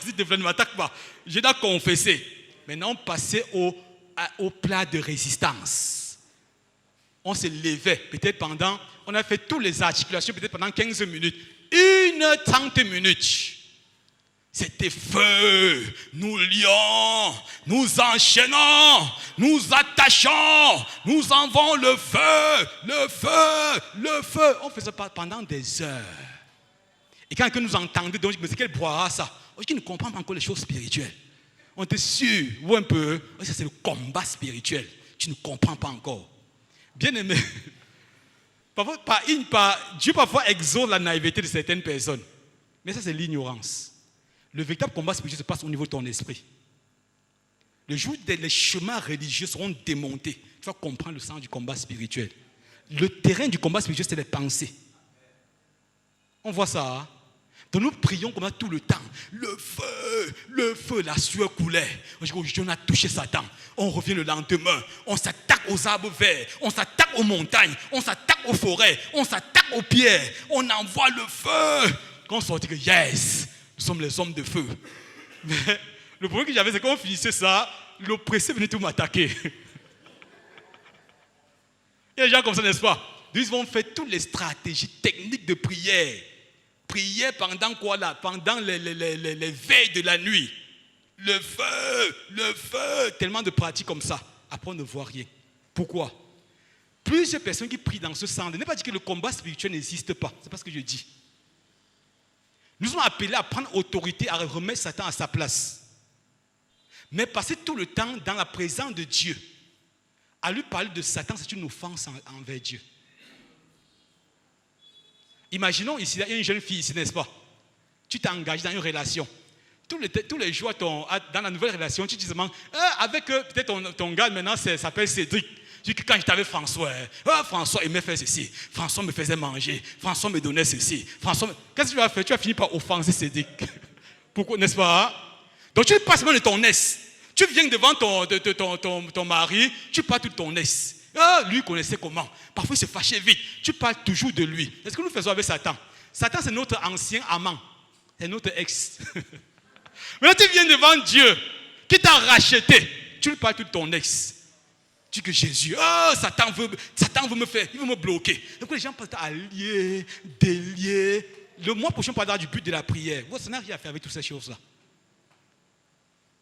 s'il te plaît, ne m'attaque pas. Je dois confesser. Maintenant, on passait au plat de résistance. On se levait, peut-être on a fait toutes les articulations, peut-être pendant 15 minutes. 30 minutes. C'était feu, nous lions, nous enchaînons, nous attachons, nous envoyons le feu, le feu, le feu. On faisait ça pendant des heures. Et quand nous entendait, donc, mais c'est quel boira ça? Tu ne comprends pas encore les choses spirituelles. On était sûr, ou un peu, ça c'est le combat spirituel. Tu ne comprends pas encore. Bien aimé, Dieu parfois exauce la naïveté de certaines personnes. Mais ça c'est l'ignorance. Le véritable combat spirituel se passe au niveau de ton esprit. Le jour où les chemins religieux seront démontés, tu vas comprendre le sens du combat spirituel. Le terrain du combat spirituel, c'est les pensées. On voit ça. Hein? Donc nous prions comme ça tout le temps. Le feu, la sueur coulait. On a touché Satan. On revient le lendemain. On s'attaque aux arbres verts. On s'attaque aux montagnes. On s'attaque aux forêts. On s'attaque aux pierres. On envoie le feu. Quand on sortit que yes, nous sommes les hommes de feu. Mais le problème que j'avais, c'est quand on finissait ça, l'oppressé venait tout m'attaquer. Il y a des gens comme ça, n'est-ce pas? Ils vont faire toutes les stratégies techniques de prière. Prière pendant quoi là? Pendant les veilles de la nuit. Le feu. Tellement de pratiques comme ça. Après, on ne voit rien. Pourquoi? Plusieurs personnes qui prient dans ce sens. Ne pas dire que le combat spirituel n'existe pas. C'est pas ce que je dis. Nous sommes appelés à prendre autorité, à remettre Satan à sa place. Mais passer tout le temps dans la présence de Dieu, à lui parler de Satan, c'est une offense envers Dieu. Imaginons ici, il y a une jeune fille ici, n'est-ce pas? Tu t'es engagé dans une relation. Tous les jours, dans la nouvelle relation, tu dis seulement, avec peut-être ton gars maintenant, s'appelle Cédric. Tu dis que quand j'étais avec François, François aimait faire ceci, François me faisait manger, François me donnait ceci. Qu'est-ce que tu vas faire? Tu vas finir par offenser Cédric. Pourquoi, n'est-ce pas? Donc tu passes même de ton aise. Tu viens devant ton mari, tu parles tout de ton aise. Lui connaissait comment. Parfois il se fâchait vite. Tu parles toujours de lui. C'est ce que nous faisons avec Satan. Satan c'est notre ancien amant. C'est notre ex. Maintenant tu viens devant Dieu qui t'a racheté. Tu lui parles tout de ton ex. Tu dis que Jésus, Satan veut me faire, il veut me bloquer. Donc les gens passent à lier, délier. Le mois prochain, on parlera du but de la prière. Ça n'a rien à faire avec toutes ces choses-là.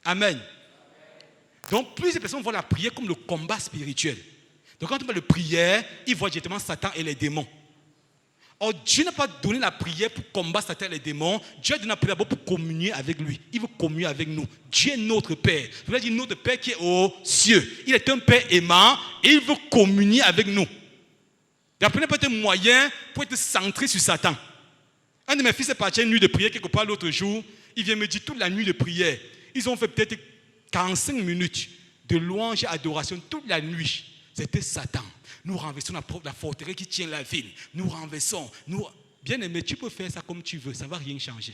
Amen. Donc plusieurs personnes voient la prière comme le combat spirituel. Donc quand on parle de prière, ils voient directement Satan et les démons. Or Dieu n'a pas donné la prière pour combattre Satan et les démons. Dieu a donné la prière d'abord pour communier avec lui. Il veut communier avec nous. Dieu est notre Père. Je voulais dire notre Père qui est aux cieux. Il est un Père aimant et il veut communier avec nous. La prière n'est pas un moyen pour être centré sur Satan. Un de mes fils est parti à une nuit de prière quelque part l'autre jour. Il vient me dire toute la nuit de prière. Ils ont fait peut-être 45 minutes de louange et adoration toute la nuit. C'était Satan. Nous renversons la forteresse qui tient la ville. Nous renversons. Bien aimé, tu peux faire ça comme tu veux. Ça ne va rien changer.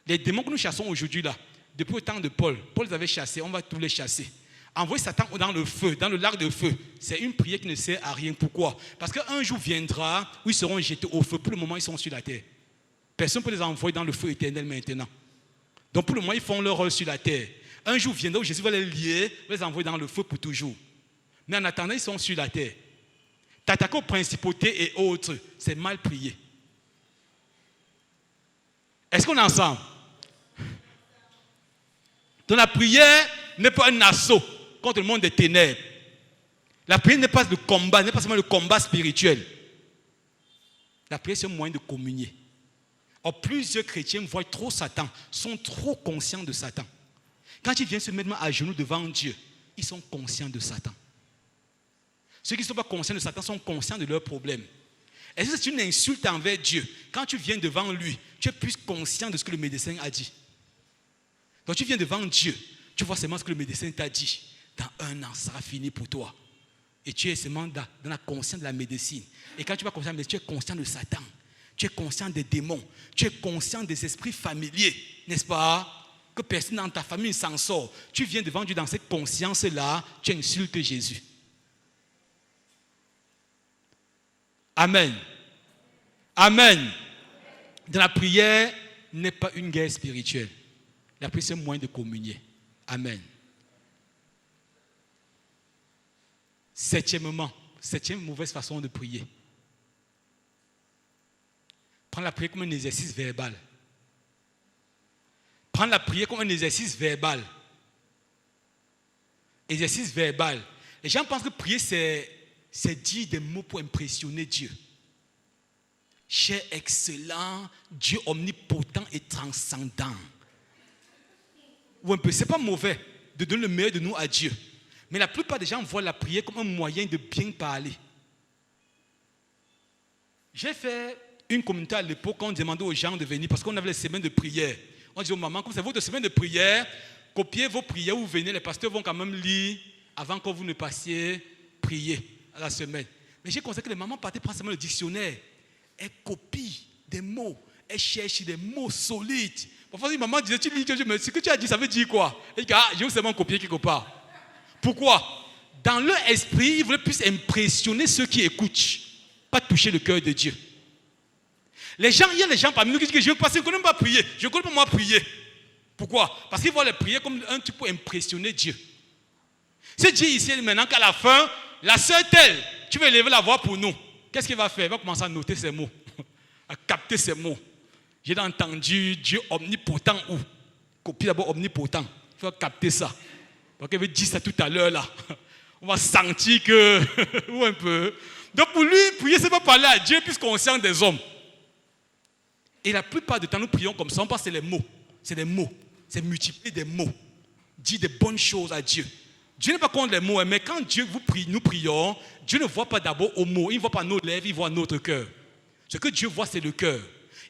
Les démons que nous chassons aujourd'hui là, depuis le temps de Paul les avait chassés, on va tous les chasser. Envoyer Satan dans le feu, dans le lac de feu, c'est une prière qui ne sert à rien. Pourquoi? Parce qu'un jour viendra où ils seront jetés au feu. Pour le moment, ils sont sur la terre. Personne ne peut les envoyer dans le feu éternel maintenant. Donc pour le moment, ils font leur rôle sur la terre. Un jour viendra où Jésus va les lier, va les envoyer dans le feu pour toujours. Mais en attendant, ils sont sur la terre. T'attaquer aux principautés et autres, c'est mal prié. Est-ce qu'on est ensemble? Donc la prière n'est pas un assaut contre le monde des ténèbres. La prière n'est pas le combat, n'est pas seulement le combat spirituel. La prière, c'est un moyen de communier. Or, plusieurs chrétiens voient trop Satan, sont trop conscients de Satan. Quand ils viennent se mettre à genoux devant Dieu, ils sont conscients de Satan. Ceux qui ne sont pas conscients de Satan sont conscients de leurs problèmes. Est-ce que c'est une insulte envers Dieu? Quand tu viens devant lui, tu es plus conscient de ce que le médecin a dit. Donc tu viens devant Dieu, tu vois seulement ce que le médecin t'a dit. Dans 1 an, ça sera fini pour toi. Et tu es seulement dans la conscience de la médecine. Et quand tu vas conscient de la médecine, tu es conscient de Satan. Tu es conscient des démons. Tu es conscient des esprits familiers. N'est-ce pas? Que personne dans ta famille s'en sort. Tu viens devant Dieu dans cette conscience-là, tu insultes Jésus. Amen. Amen. Dans la prière n'est pas une guerre spirituelle. La prière, c'est un moyen de communier. Amen. Septième mauvaise façon de prier. Prends la prière comme un exercice verbal. prendre la prière comme un exercice verbal. Exercice verbal. Les gens pensent que prier, c'est dire des mots pour impressionner Dieu. Cher excellent, Dieu omnipotent et transcendant. Ou un peu, c'est pas mauvais de donner le meilleur de nous à Dieu. Mais la plupart des gens voient la prière comme un moyen de bien parler. J'ai fait une communauté à l'époque quand on demandait aux gens de venir parce qu'on avait les semaines de prière. On dit aux mamans, comme c'est votre semaine de prière, copiez vos prières où vous venez, les pasteurs vont quand même lire avant que vous ne passiez prier à la semaine. Mais j'ai constaté que les mamans partaient prendre seulement le dictionnaire. Elles copient des mots, elles cherchent des mots solides. Parfois, une maman disait, tu lis que mais ce que tu as dit, ça veut dire quoi? Elle dit, ah, j'ai seulement copié quelque part. Pourquoi? Dans leur esprit, ils voulaient plus impressionner ceux qui écoutent, pas toucher le cœur de Dieu. Il y a les gens parmi nous qui disent que je ne connais pas prier, je ne connais pas moi prier. Pourquoi? Parce qu'ils voient les prières comme un truc pour impressionner Dieu. C'est Dieu ici maintenant qu'à la fin, la sœur telle, tu veux élever la voix pour nous. Qu'est-ce qu'il va faire? Il va commencer à noter ces mots, à capter ces mots. J'ai entendu Dieu omnipotent ou copie d'abord omnipotent. Il faut capter ça. Donc il veut dire ça tout à l'heure là. On va sentir que ou un peu. Donc pour lui, prier, c'est pas parler à Dieu puisqu'on sent des hommes. Et la plupart du temps, nous prions comme ça. On pense que c'est les mots. C'est des mots. C'est multiplier des mots. Dire des bonnes choses à Dieu. Dieu n'est pas contre les mots, mais quand Dieu vous prie, nous prions, Dieu ne voit pas d'abord aux mots. Il ne voit pas nos lèvres, il voit notre cœur. Ce que Dieu voit, c'est le cœur.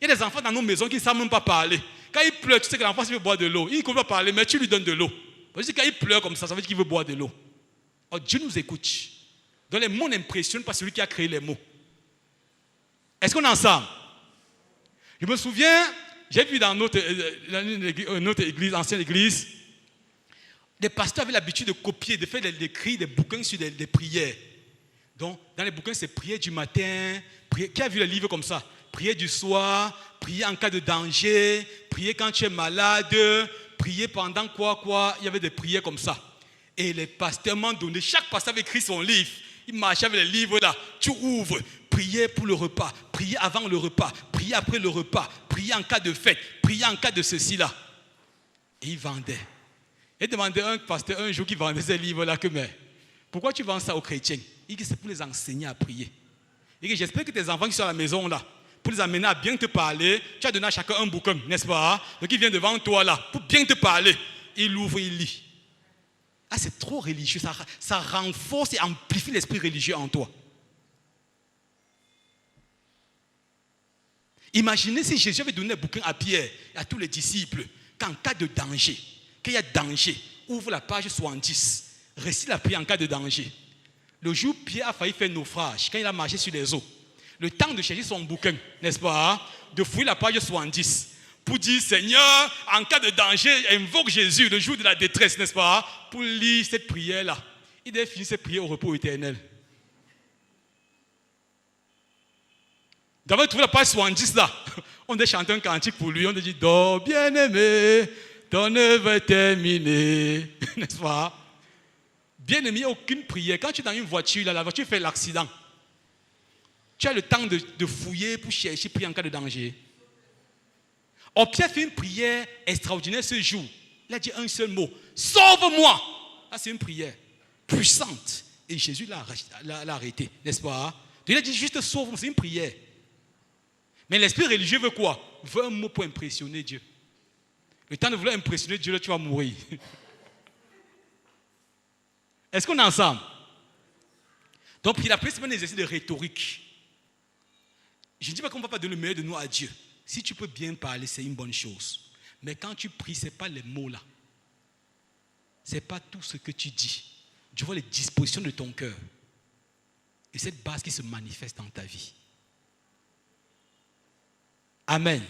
Il y a des enfants dans nos maisons qui ne savent même pas parler. Quand il pleure, tu sais que l'enfant veut boire de l'eau. Il ne peut pas parler, mais tu lui donnes de l'eau. Parce que quand il pleure comme ça veut dire qu'il veut boire de l'eau. Alors Dieu nous écoute. Donc les mots n'impressionnent pas celui qui a créé les mots. Est-ce qu'on est ensemble? Je me souviens, j'ai vu dans notre église, ancienne église, des pasteurs avaient l'habitude de copier, de faire des cris, des bouquins sur des prières. Donc, dans les bouquins, c'est prière du matin. Qui a vu les livres comme ça? Prière du soir, prier en cas de danger, prier quand tu es malade, prier pendant quoi. Il y avait des prières comme ça. Et les pasteurs m'ont donné, chaque pasteur avait écrit son livre. Il marchait avec les livres là. Tu ouvres, prier pour le repas, prier avant le repas, prier après le repas, prier en cas de fête, prier en cas de ceci là. Et il vendait. Il demandait à un pasteur un jour qui vendait ces livres-là que, mais pourquoi tu vends ça aux chrétiens? Il dit que c'est pour les enseigner à prier. Il dit, j'espère que tes enfants qui sont à la maison là, pour les amener à bien te parler, tu as donné à chacun un bouquin, n'est-ce pas? Donc il vient devant toi là, pour bien te parler. Il ouvre, il lit. Ah, c'est trop religieux, ça renforce et amplifie l'esprit religieux en toi. Imaginez si Jésus avait donné un bouquin à Pierre et à tous les disciples, qu'en cas de danger, qu'il y a danger, ouvre la page 70, récite la prière en cas de danger. Le jour où Pierre a failli faire naufrage, quand il a marché sur les eaux, le temps de chercher son bouquin, n'est-ce pas, de fouiller la page 70, pour dire, Seigneur, en cas de danger, invoque Jésus, le jour de la détresse, n'est-ce pas, pour lire cette prière-là. Il devait finir cette prière au repos éternel. D'avoir trouvé la page 70 là, on devait chanter un cantique pour lui, on devait dire, dors bien-aimé, ton œuvre est terminée, n'est-ce pas? Bien-aimé, il n'y a aucune prière. Quand tu es dans une voiture, là, la voiture fait l'accident. Tu as le temps de fouiller pour chercher, prier en cas de danger. Or, Pierre fait une prière extraordinaire ce jour. Il a dit un seul mot, sauve-moi. Ah, c'est une prière puissante. Et Jésus l'a arrêté, n'est-ce pas? Il a dit juste sauve-moi, c'est une prière. Mais l'esprit religieux veut quoi? Veut un mot pour impressionner Dieu. Le temps de vouloir impressionner Dieu, là, tu vas mourir. Est-ce qu'on est ensemble? Donc, il a pris un exercice de rhétorique. Je ne dis pas qu'on ne va pas donner le meilleur de nous à Dieu. Si tu peux bien parler, c'est une bonne chose. Mais quand tu pries, ce n'est pas les mots là. Ce n'est pas tout ce que tu dis. Tu vois les dispositions de ton cœur. Et cette base qui se manifeste dans ta vie. Amen.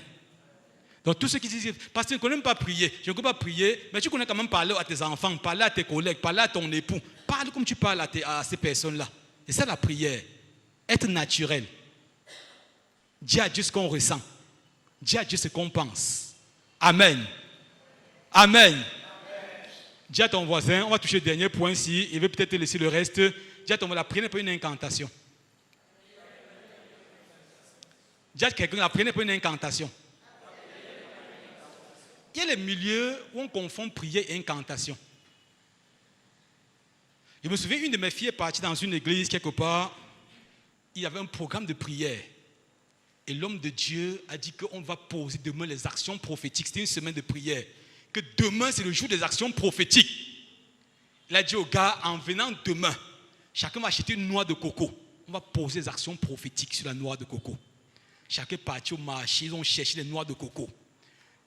Donc tous ceux qui disent, parce que je ne connais même pas prier, je ne connais pas prier, mais tu connais quand même parler à tes enfants, parler à tes collègues, parler à ton époux. Parle comme tu parles à ces personnes-là. Et c'est la prière. Être naturel. Dis à Dieu ce qu'on ressent. Dis à Dieu ce qu'on pense. Amen. Amen. Dis à ton voisin, on va toucher le dernier point ici, il veut peut-être te laisser le reste. Dis à ton voisin, la prière n'est pas une incantation. Dis à quelqu'un, la prière n'est pas une incantation. Il y a les milieux où on confond prière et incantation. Je me souviens, une de mes filles est partie dans une église quelque part. Il y avait un programme de prière. Et l'homme de Dieu a dit qu'on va poser demain les actions prophétiques. C'était une semaine de prière. Que demain, c'est le jour des actions prophétiques. Il a dit aux gars, en venant demain, chacun va acheter une noix de coco. On va poser des actions prophétiques sur la noix de coco. Chacun est parti au marché, ils ont cherché les noix de coco.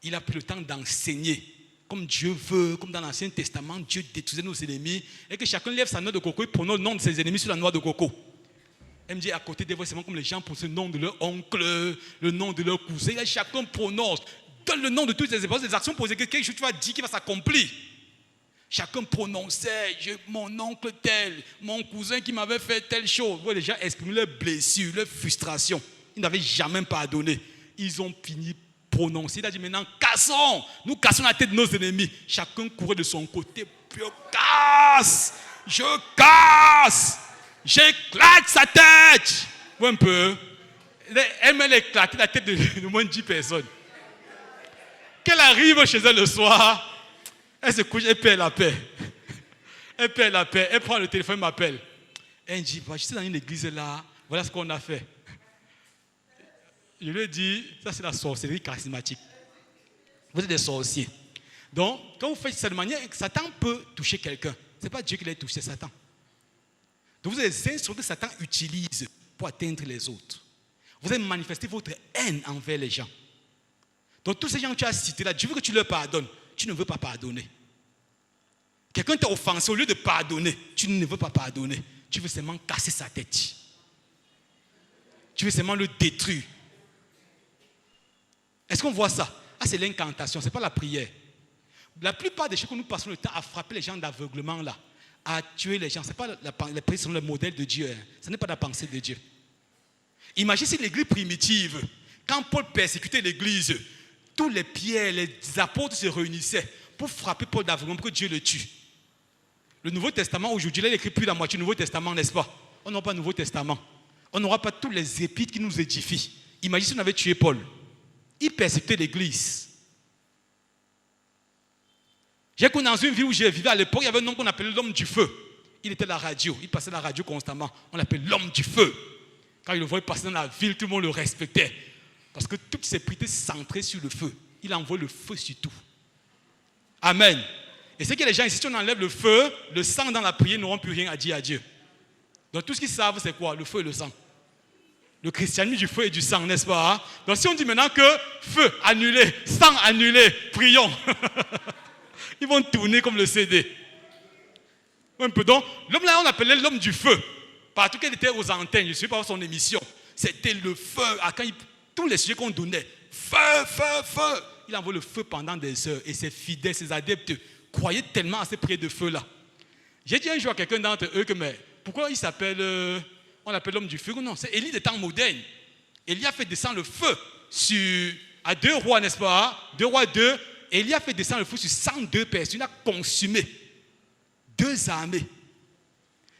Il a pris le temps d'enseigner. Comme Dieu veut, comme dans l'Ancien Testament, Dieu détruisait nos ennemis. Et que chacun lève sa noix de coco et prononce le nom de ses ennemis sur la noix de coco. Elle me dit, à côté des voix, c'est comme les gens prononcent le nom de leur oncle, le nom de leur cousin. Et chacun prononce, donne le nom de toutes les épreuves, des actions posées, que quelque chose tu vas dire qui va s'accomplir. Chacun prononçait, mon oncle tel, mon cousin qui m'avait fait telle chose. Les gens exprimaient leurs blessures, leurs frustrations. Ils n'avaient jamais pardonné. Ils ont fini prononcer. Il a dit maintenant, cassons. Nous cassons la tête de nos ennemis. Chacun courait de son côté. Je casse. J'éclate sa tête. Ou un peu. Elle m'a éclaté la tête de moins de 10 personnes. Qu'elle arrive chez elle le soir, elle se couche, elle perd la paix. Elle perd la paix. Elle prend le téléphone, elle m'appelle. Elle dit, je suis dans une église là, voilà ce qu'on a fait. Je lui ai dit, ça c'est la sorcellerie charismatique. Vous êtes des sorciers. Donc, quand vous faites ça de manière, Satan peut toucher quelqu'un. Ce n'est pas Dieu qui l'a touché, c'est Satan. Donc vous avez des instruments que Satan utilise pour atteindre les autres. Vous avez manifesté votre haine envers les gens. Donc tous ces gens que tu as cités là, Dieu veut que tu leur pardonnes. Tu ne veux pas pardonner. Quelqu'un t'a offensé, au lieu de pardonner, tu ne veux pas pardonner. Tu veux seulement casser sa tête. Tu veux seulement le détruire. Est-ce qu'on voit ça? Ah, c'est l'incantation, ce n'est pas la prière. La plupart des choses que nous passons le temps à frapper les gens d'aveuglement là, à tuer les gens, ce n'est pas la prière selon le modèle de Dieu. Hein. Ce n'est pas la pensée de Dieu. Imagine si l'église primitive, quand Paul persécutait l'église, tous les pierres, les apôtres se réunissaient pour frapper Paul d'aveuglement pour que Dieu le tue. Le Nouveau Testament, aujourd'hui, là, il écrit plus la moitié du Nouveau Testament, n'est-ce pas? On n'aura pas de Nouveau Testament. On n'aura pas tous les épîtres qui nous édifient. Imagine si on avait tué Paul. Il persécutait l'église. J'ai connu dans une ville où j'ai vécu à l'époque, il y avait un homme qu'on appelait l'homme du feu. Il était à la radio, il passait à la radio constamment. On l'appelait l'homme du feu. Quand il le voyait passer dans la ville, tout le monde le respectait. Parce que toutes ses prières centrées sur le feu. Il envoie le feu sur tout. Amen. Et c'est que les gens ici, si on enlève le feu, le sang dans la prière, n'auront plus rien à dire à Dieu. Donc tout ce qu'ils savent, c'est quoi? Le feu et le sang. Le christianisme du feu et du sang, n'est-ce pas? Donc si on dit maintenant que feu annulé, sang annulé, prions. Ils vont tourner comme le CD. Un peu. Donc l'homme là, on appelait l'homme du feu. Partout qu'il était aux antennes, je ne sais pas son émission. C'était le feu. Tous les sujets qu'on donnait, feu, feu, feu. Il envoie le feu pendant des heures. Et ses fidèles, ses adeptes, croyaient tellement à ces prières de feu-là. J'ai dit un jour à quelqu'un d'entre eux que, mais pourquoi il s'appelle, on l'appelle l'homme du feu? Non, c'est Élie des temps modernes. Élie a fait descendre le feu à 2 rois, n'est-ce pas? 2 rois 2. Élie a fait descendre le feu sur 102 personnes. Il a consumé 2 armées.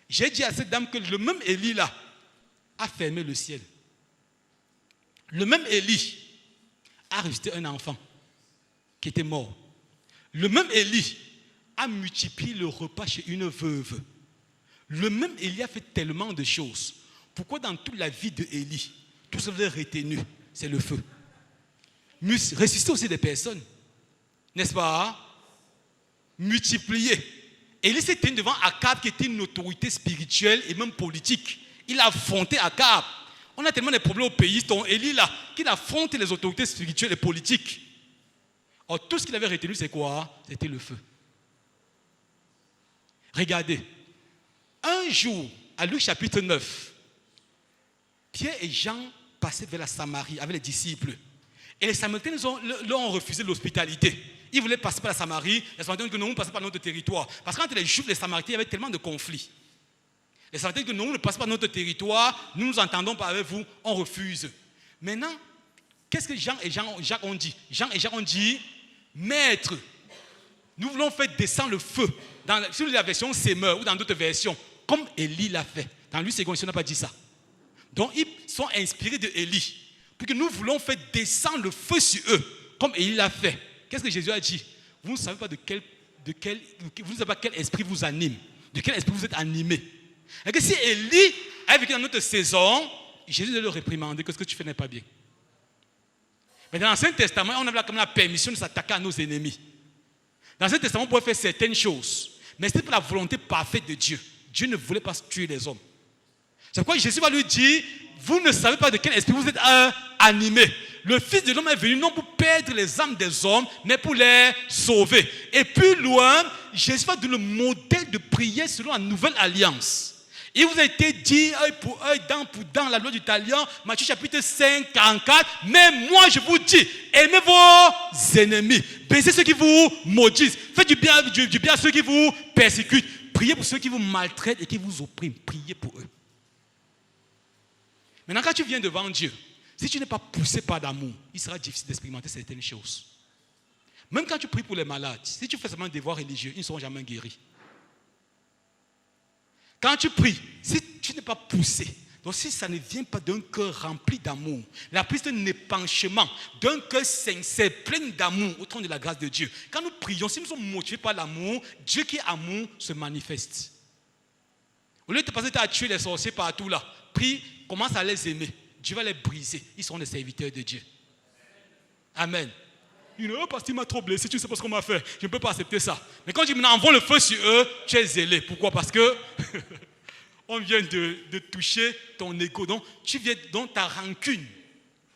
J'ai dit à cette dame que le même Élie là a fermé le ciel. Le même Élie a ressuscité un enfant qui était mort. Le même Élie a multiplié le repas chez une veuve. Le même Élie a fait tellement de choses. Pourquoi dans toute la vie de Élie, tout ce que vous avez retenu, c'est le feu? Ressusciter aussi des personnes, n'est-ce pas? Multiplier. Élie s'est tenu devant Akab qui était une autorité spirituelle et même politique. Il a affronté Akab. On a tellement de problèmes au pays, ton Élie là, qu'il affronte les autorités spirituelles et politiques. Or, tout ce qu'il avait retenu, c'est quoi? C'était le feu. Regardez. Un jour, à Luc chapitre 9, Pierre et Jean passaient vers la Samarie avec les disciples. Et les Samaritains leur ont refusé l'hospitalité. Ils voulaient passer par la Samarie. Les Samaritains ont dit que nous ne passons pas notre territoire. Parce qu'entre les Juifs et les Samaritains, il y avait tellement de conflits. Les Samaritains ont dit que nous ne passons pas notre territoire. Nous nous entendons pas avec vous. On refuse. Maintenant, qu'est-ce que Jean et Jacques ont dit? Jean et Jacques ont dit, Maître, nous voulons faire descendre le feu. Sur la version Semeur ou dans d'autres versions, comme Élie l'a fait. Dans lui, c'est on n'a pas dit ça. Donc, ils sont inspirés de Élie. Pour que nous voulons faire descendre le feu sur eux, comme Élie l'a fait. qu'est-ce que Jésus a dit? Vous ne savez pas vous ne savez pas quel esprit vous anime, de quel esprit vous êtes animé. Et que si Élie a vécu dans notre saison, Jésus doit le réprimander, que ce que tu fais n'est pas bien. Mais dans l'Ancien Testament, on avait comme la permission de s'attaquer à nos ennemis. Dans l'Ancien Testament, on pouvait faire certaines choses, mais ce n'était pas la volonté parfaite de Dieu. Dieu ne voulait pas tuer les hommes. C'est pourquoi Jésus va lui dire, vous ne savez pas de quel esprit vous êtes animé. Le Fils de l'homme est venu non pour perdre les âmes des hommes, mais pour les sauver. Et plus loin, Jésus va donner le modèle de prière selon la nouvelle alliance. Il vous a été dit, œil pour œil, dent pour dent, la loi du talion, Matthieu chapitre 5, 44. Mais moi je vous dis, aimez vos ennemis, bénissez ceux qui vous maudissent, faites du bien à ceux qui vous persécutent, priez pour ceux qui vous maltraitent et qui vous oppriment, priez pour eux. Maintenant, quand tu viens devant Dieu, si tu n'es pas poussé par l'amour, il sera difficile d'expérimenter certaines choses. Même quand tu pries pour les malades, si tu fais seulement un devoir religieux, ils ne seront jamais guéris. Quand tu pries, si tu n'es pas poussé, donc si ça ne vient pas d'un cœur rempli d'amour, la prise d'un épanchement, d'un cœur sincère, plein d'amour au trône de la grâce de Dieu. Quand nous prions, si nous sommes motivés par l'amour, Dieu qui est amour se manifeste. Au lieu de te passer à tuer les sorciers partout là, prie, commence à les aimer. Dieu va les briser. Ils seront des serviteurs de Dieu. Amen. Il dit, oh, parce qu'il m'a trop blessé, tu ne sais pas ce qu'on m'a fait. Je ne peux pas accepter ça. Mais quand tu me envoies le feu sur eux, tu es zélé. Pourquoi? Parce que on vient de toucher ton ego. Donc, ta rancune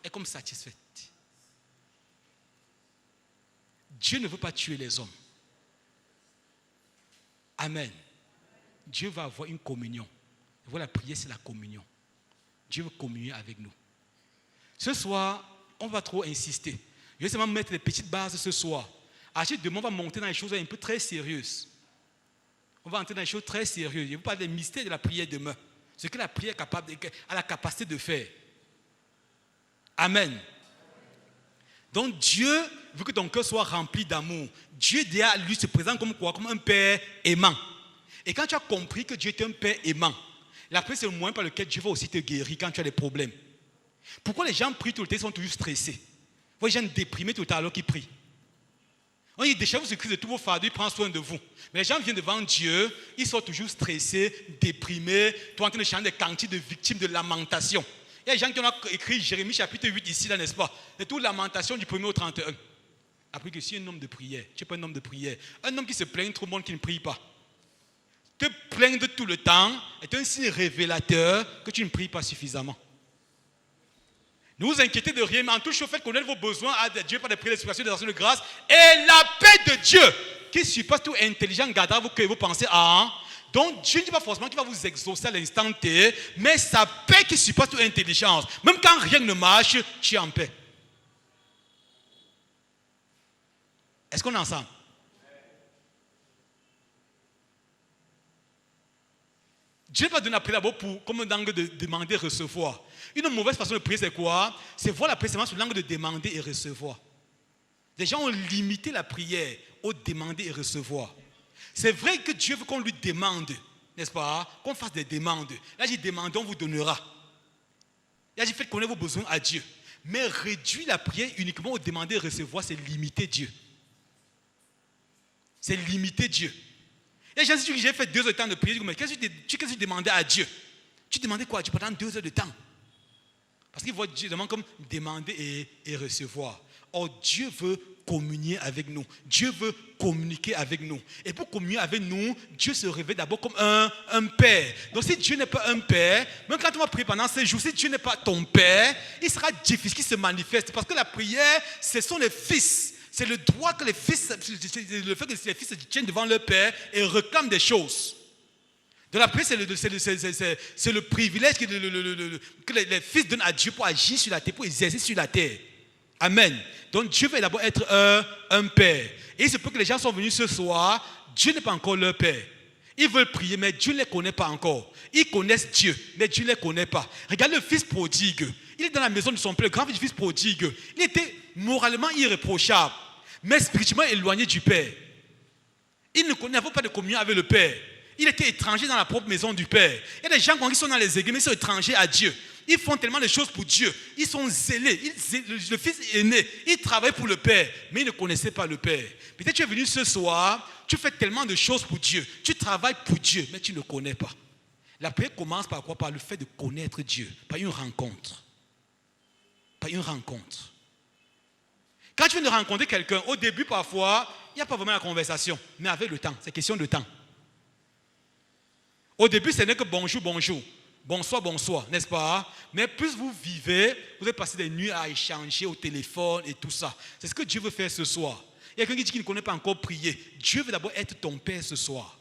est comme satisfaite. Dieu ne veut pas tuer les hommes. Amen. Dieu va avoir une communion. Voilà, la prière, c'est la communion. Dieu veut communier avec nous. Ce soir, on va trop insister. Je vais seulement mettre les petites bases ce soir. Ensuite, demain, on va monter dans les choses un peu très sérieuses. On va entrer dans les choses très sérieuses. Je ne vous parle des mystères de la prière demain. Ce que la prière a la capacité de faire. Amen. Donc Dieu veut que ton cœur soit rempli d'amour. Dieu, derrière lui, se présente comme quoi? Comme un père aimant. Et quand tu as compris que Dieu est un père aimant, la prière, c'est le moyen par lequel Dieu va aussi te guérir quand tu as des problèmes. Pourquoi les gens prient tout le temps, ils sont toujours stressés? Vous voyez les gens déprimés tout le temps alors qu'ils prient. On dit, déchargez vous Christ de tous vos fardeaux, il prend soin de vous. Mais les gens viennent devant Dieu, ils sont toujours stressés, déprimés, toi en train de chanter des cantiques de victimes de lamentation. Il y a des gens qui ont écrit Jérémie chapitre 8 ici, là, n'est-ce pas? De toute lamentation du 1er au 31. Après que si un homme de prière, tu n'es pas un homme de prière, un homme qui se plaint trop, le monde qui ne prie pas. Te plaindre tout le temps est un signe révélateur que tu ne pries pas suffisamment. Ne vous inquiétez de rien, mais en touche au fait qu'on connaître vos besoins à Dieu par des prières d'expression, des actions de grâce. Et la paix de Dieu, qui surpasse tout intelligent, gardera vos cœurs et vos pensées à. Donc Dieu ne dit pas forcément qu'il va vous exaucer à l'instant T, mais sa paix qui surpasse toute intelligence. Même quand rien ne marche, tu es en paix. Est-ce qu'on est ensemble? Dieu va donner la prière d'abord comme un angle de demander et recevoir. Une mauvaise façon de prier, c'est quoi? C'est voir la prière seulement sur l'angle de demander et recevoir. Les gens ont limité la prière au demander et recevoir. C'est vrai que Dieu veut qu'on lui demande, n'est-ce pas? Qu'on fasse des demandes. Là, j'ai demandé, on vous donnera. Là, j'ai fait connaître vos besoins à Dieu. Mais réduire la prière uniquement au demander et recevoir, c'est limiter Dieu. C'est limiter Dieu. Et j'ai dit que j'ai fait 2 heures de temps de prière. Je dis, mais qu'est-ce que tu demandais à Dieu? Tu demandais quoi à Dieu pendant 2 heures de temps? Parce qu'il voit Dieu demande comme demander et recevoir. Or, Dieu veut communier avec nous. Dieu veut communiquer avec nous. Et pour communier avec nous, Dieu se révèle d'abord comme un père. Donc, si Dieu n'est pas un père, même quand on va prier pendant ces jours, si Dieu n'est pas ton père, il sera difficile qu'il se manifeste. Parce que la prière, ce sont les fils. C'est le droit que les fils, le fait que les fils se tiennent devant leur père et réclament des choses. De la prière, c'est le privilège que les fils donnent à Dieu pour agir sur la terre, pour exercer sur la terre. Amen. Donc Dieu va d'abord être un père. Et il se peut que les gens sont venus ce soir, Dieu n'est pas encore leur père. Ils veulent prier, mais Dieu ne les connaît pas encore. Ils connaissent Dieu, mais Dieu ne les connaît pas. Regardez le fils prodigue. Il est dans la maison de son père, le grand fils prodigue. Il était moralement irréprochable, mais spirituellement éloigné du père. Il n'avait pas de communion avec le père. Il était étranger dans la propre maison du père. Il y a des gens qui sont dans les églises, mais ils sont étrangers à Dieu. Ils font tellement de choses pour Dieu. Ils sont zélés. Le fils aîné, il travaille pour le Père, mais il ne connaissait pas le Père. Peut-être tu es venu ce soir, tu fais tellement de choses pour Dieu. Tu travailles pour Dieu, mais tu ne le connais pas. La prière commence par quoi? Par le fait de connaître Dieu, par une rencontre. Par une rencontre. Quand tu viens de rencontrer quelqu'un, au début parfois, il n'y a pas vraiment la conversation, mais avec le temps, c'est question de temps. Au début, ce n'est que bonjour, bonjour, bonsoir, bonsoir, n'est-ce pas? Mais plus vous vivez, vous allez passer des nuits à échanger au téléphone et tout ça. C'est ce que Dieu veut faire ce soir. Il y a quelqu'un qui dit qu'il ne connaît pas encore prier. Dieu veut d'abord être ton Père ce soir.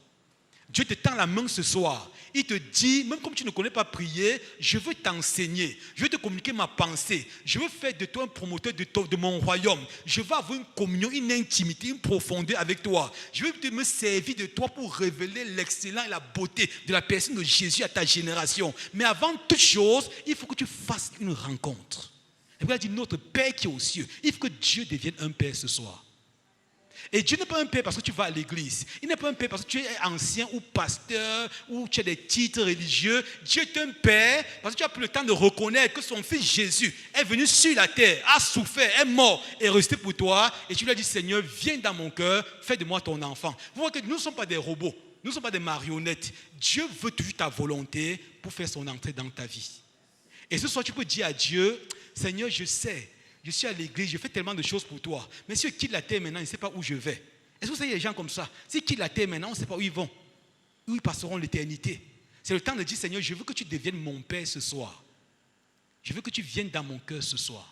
Dieu te tend la main ce soir. Il te dit, même comme tu ne connais pas prier, je veux t'enseigner. Je veux te communiquer ma pensée. Je veux faire de toi un promoteur de mon royaume. Je veux avoir une communion, une intimité, une profondeur avec toi. Je veux me servir de toi pour révéler l'excellence et la beauté de la personne de Jésus à ta génération. Mais avant toute chose, il faut que tu fasses une rencontre. Et puis il a dit, notre Père qui est aux cieux. Il faut que Dieu devienne un Père ce soir. Et Dieu n'est pas un père parce que tu vas à l'église. Il n'est pas un père parce que tu es ancien ou pasteur ou tu as des titres religieux. Dieu est un père parce que tu as pris le temps de reconnaître que son fils Jésus est venu sur la terre, a souffert, est mort et est resté pour toi. Et tu lui as dit, Seigneur, viens dans mon cœur, fais de moi ton enfant. Vous voyez que nous ne sommes pas des robots, nous ne sommes pas des marionnettes. Dieu veut toujours ta volonté pour faire son entrée dans ta vie. Et ce soir, tu peux dire à Dieu, Seigneur, je sais. Je suis à l'église, je fais tellement de choses pour toi. Mais si je quitte la terre maintenant, je ne sais pas où je vais. Est-ce que vous savez, il y a des gens comme ça? S'ils quittent la terre maintenant, on ne sait pas où ils vont. Où ils passeront l'éternité. C'est le temps de dire, Seigneur, je veux que tu deviennes mon Père ce soir. Je veux que tu viennes dans mon cœur ce soir.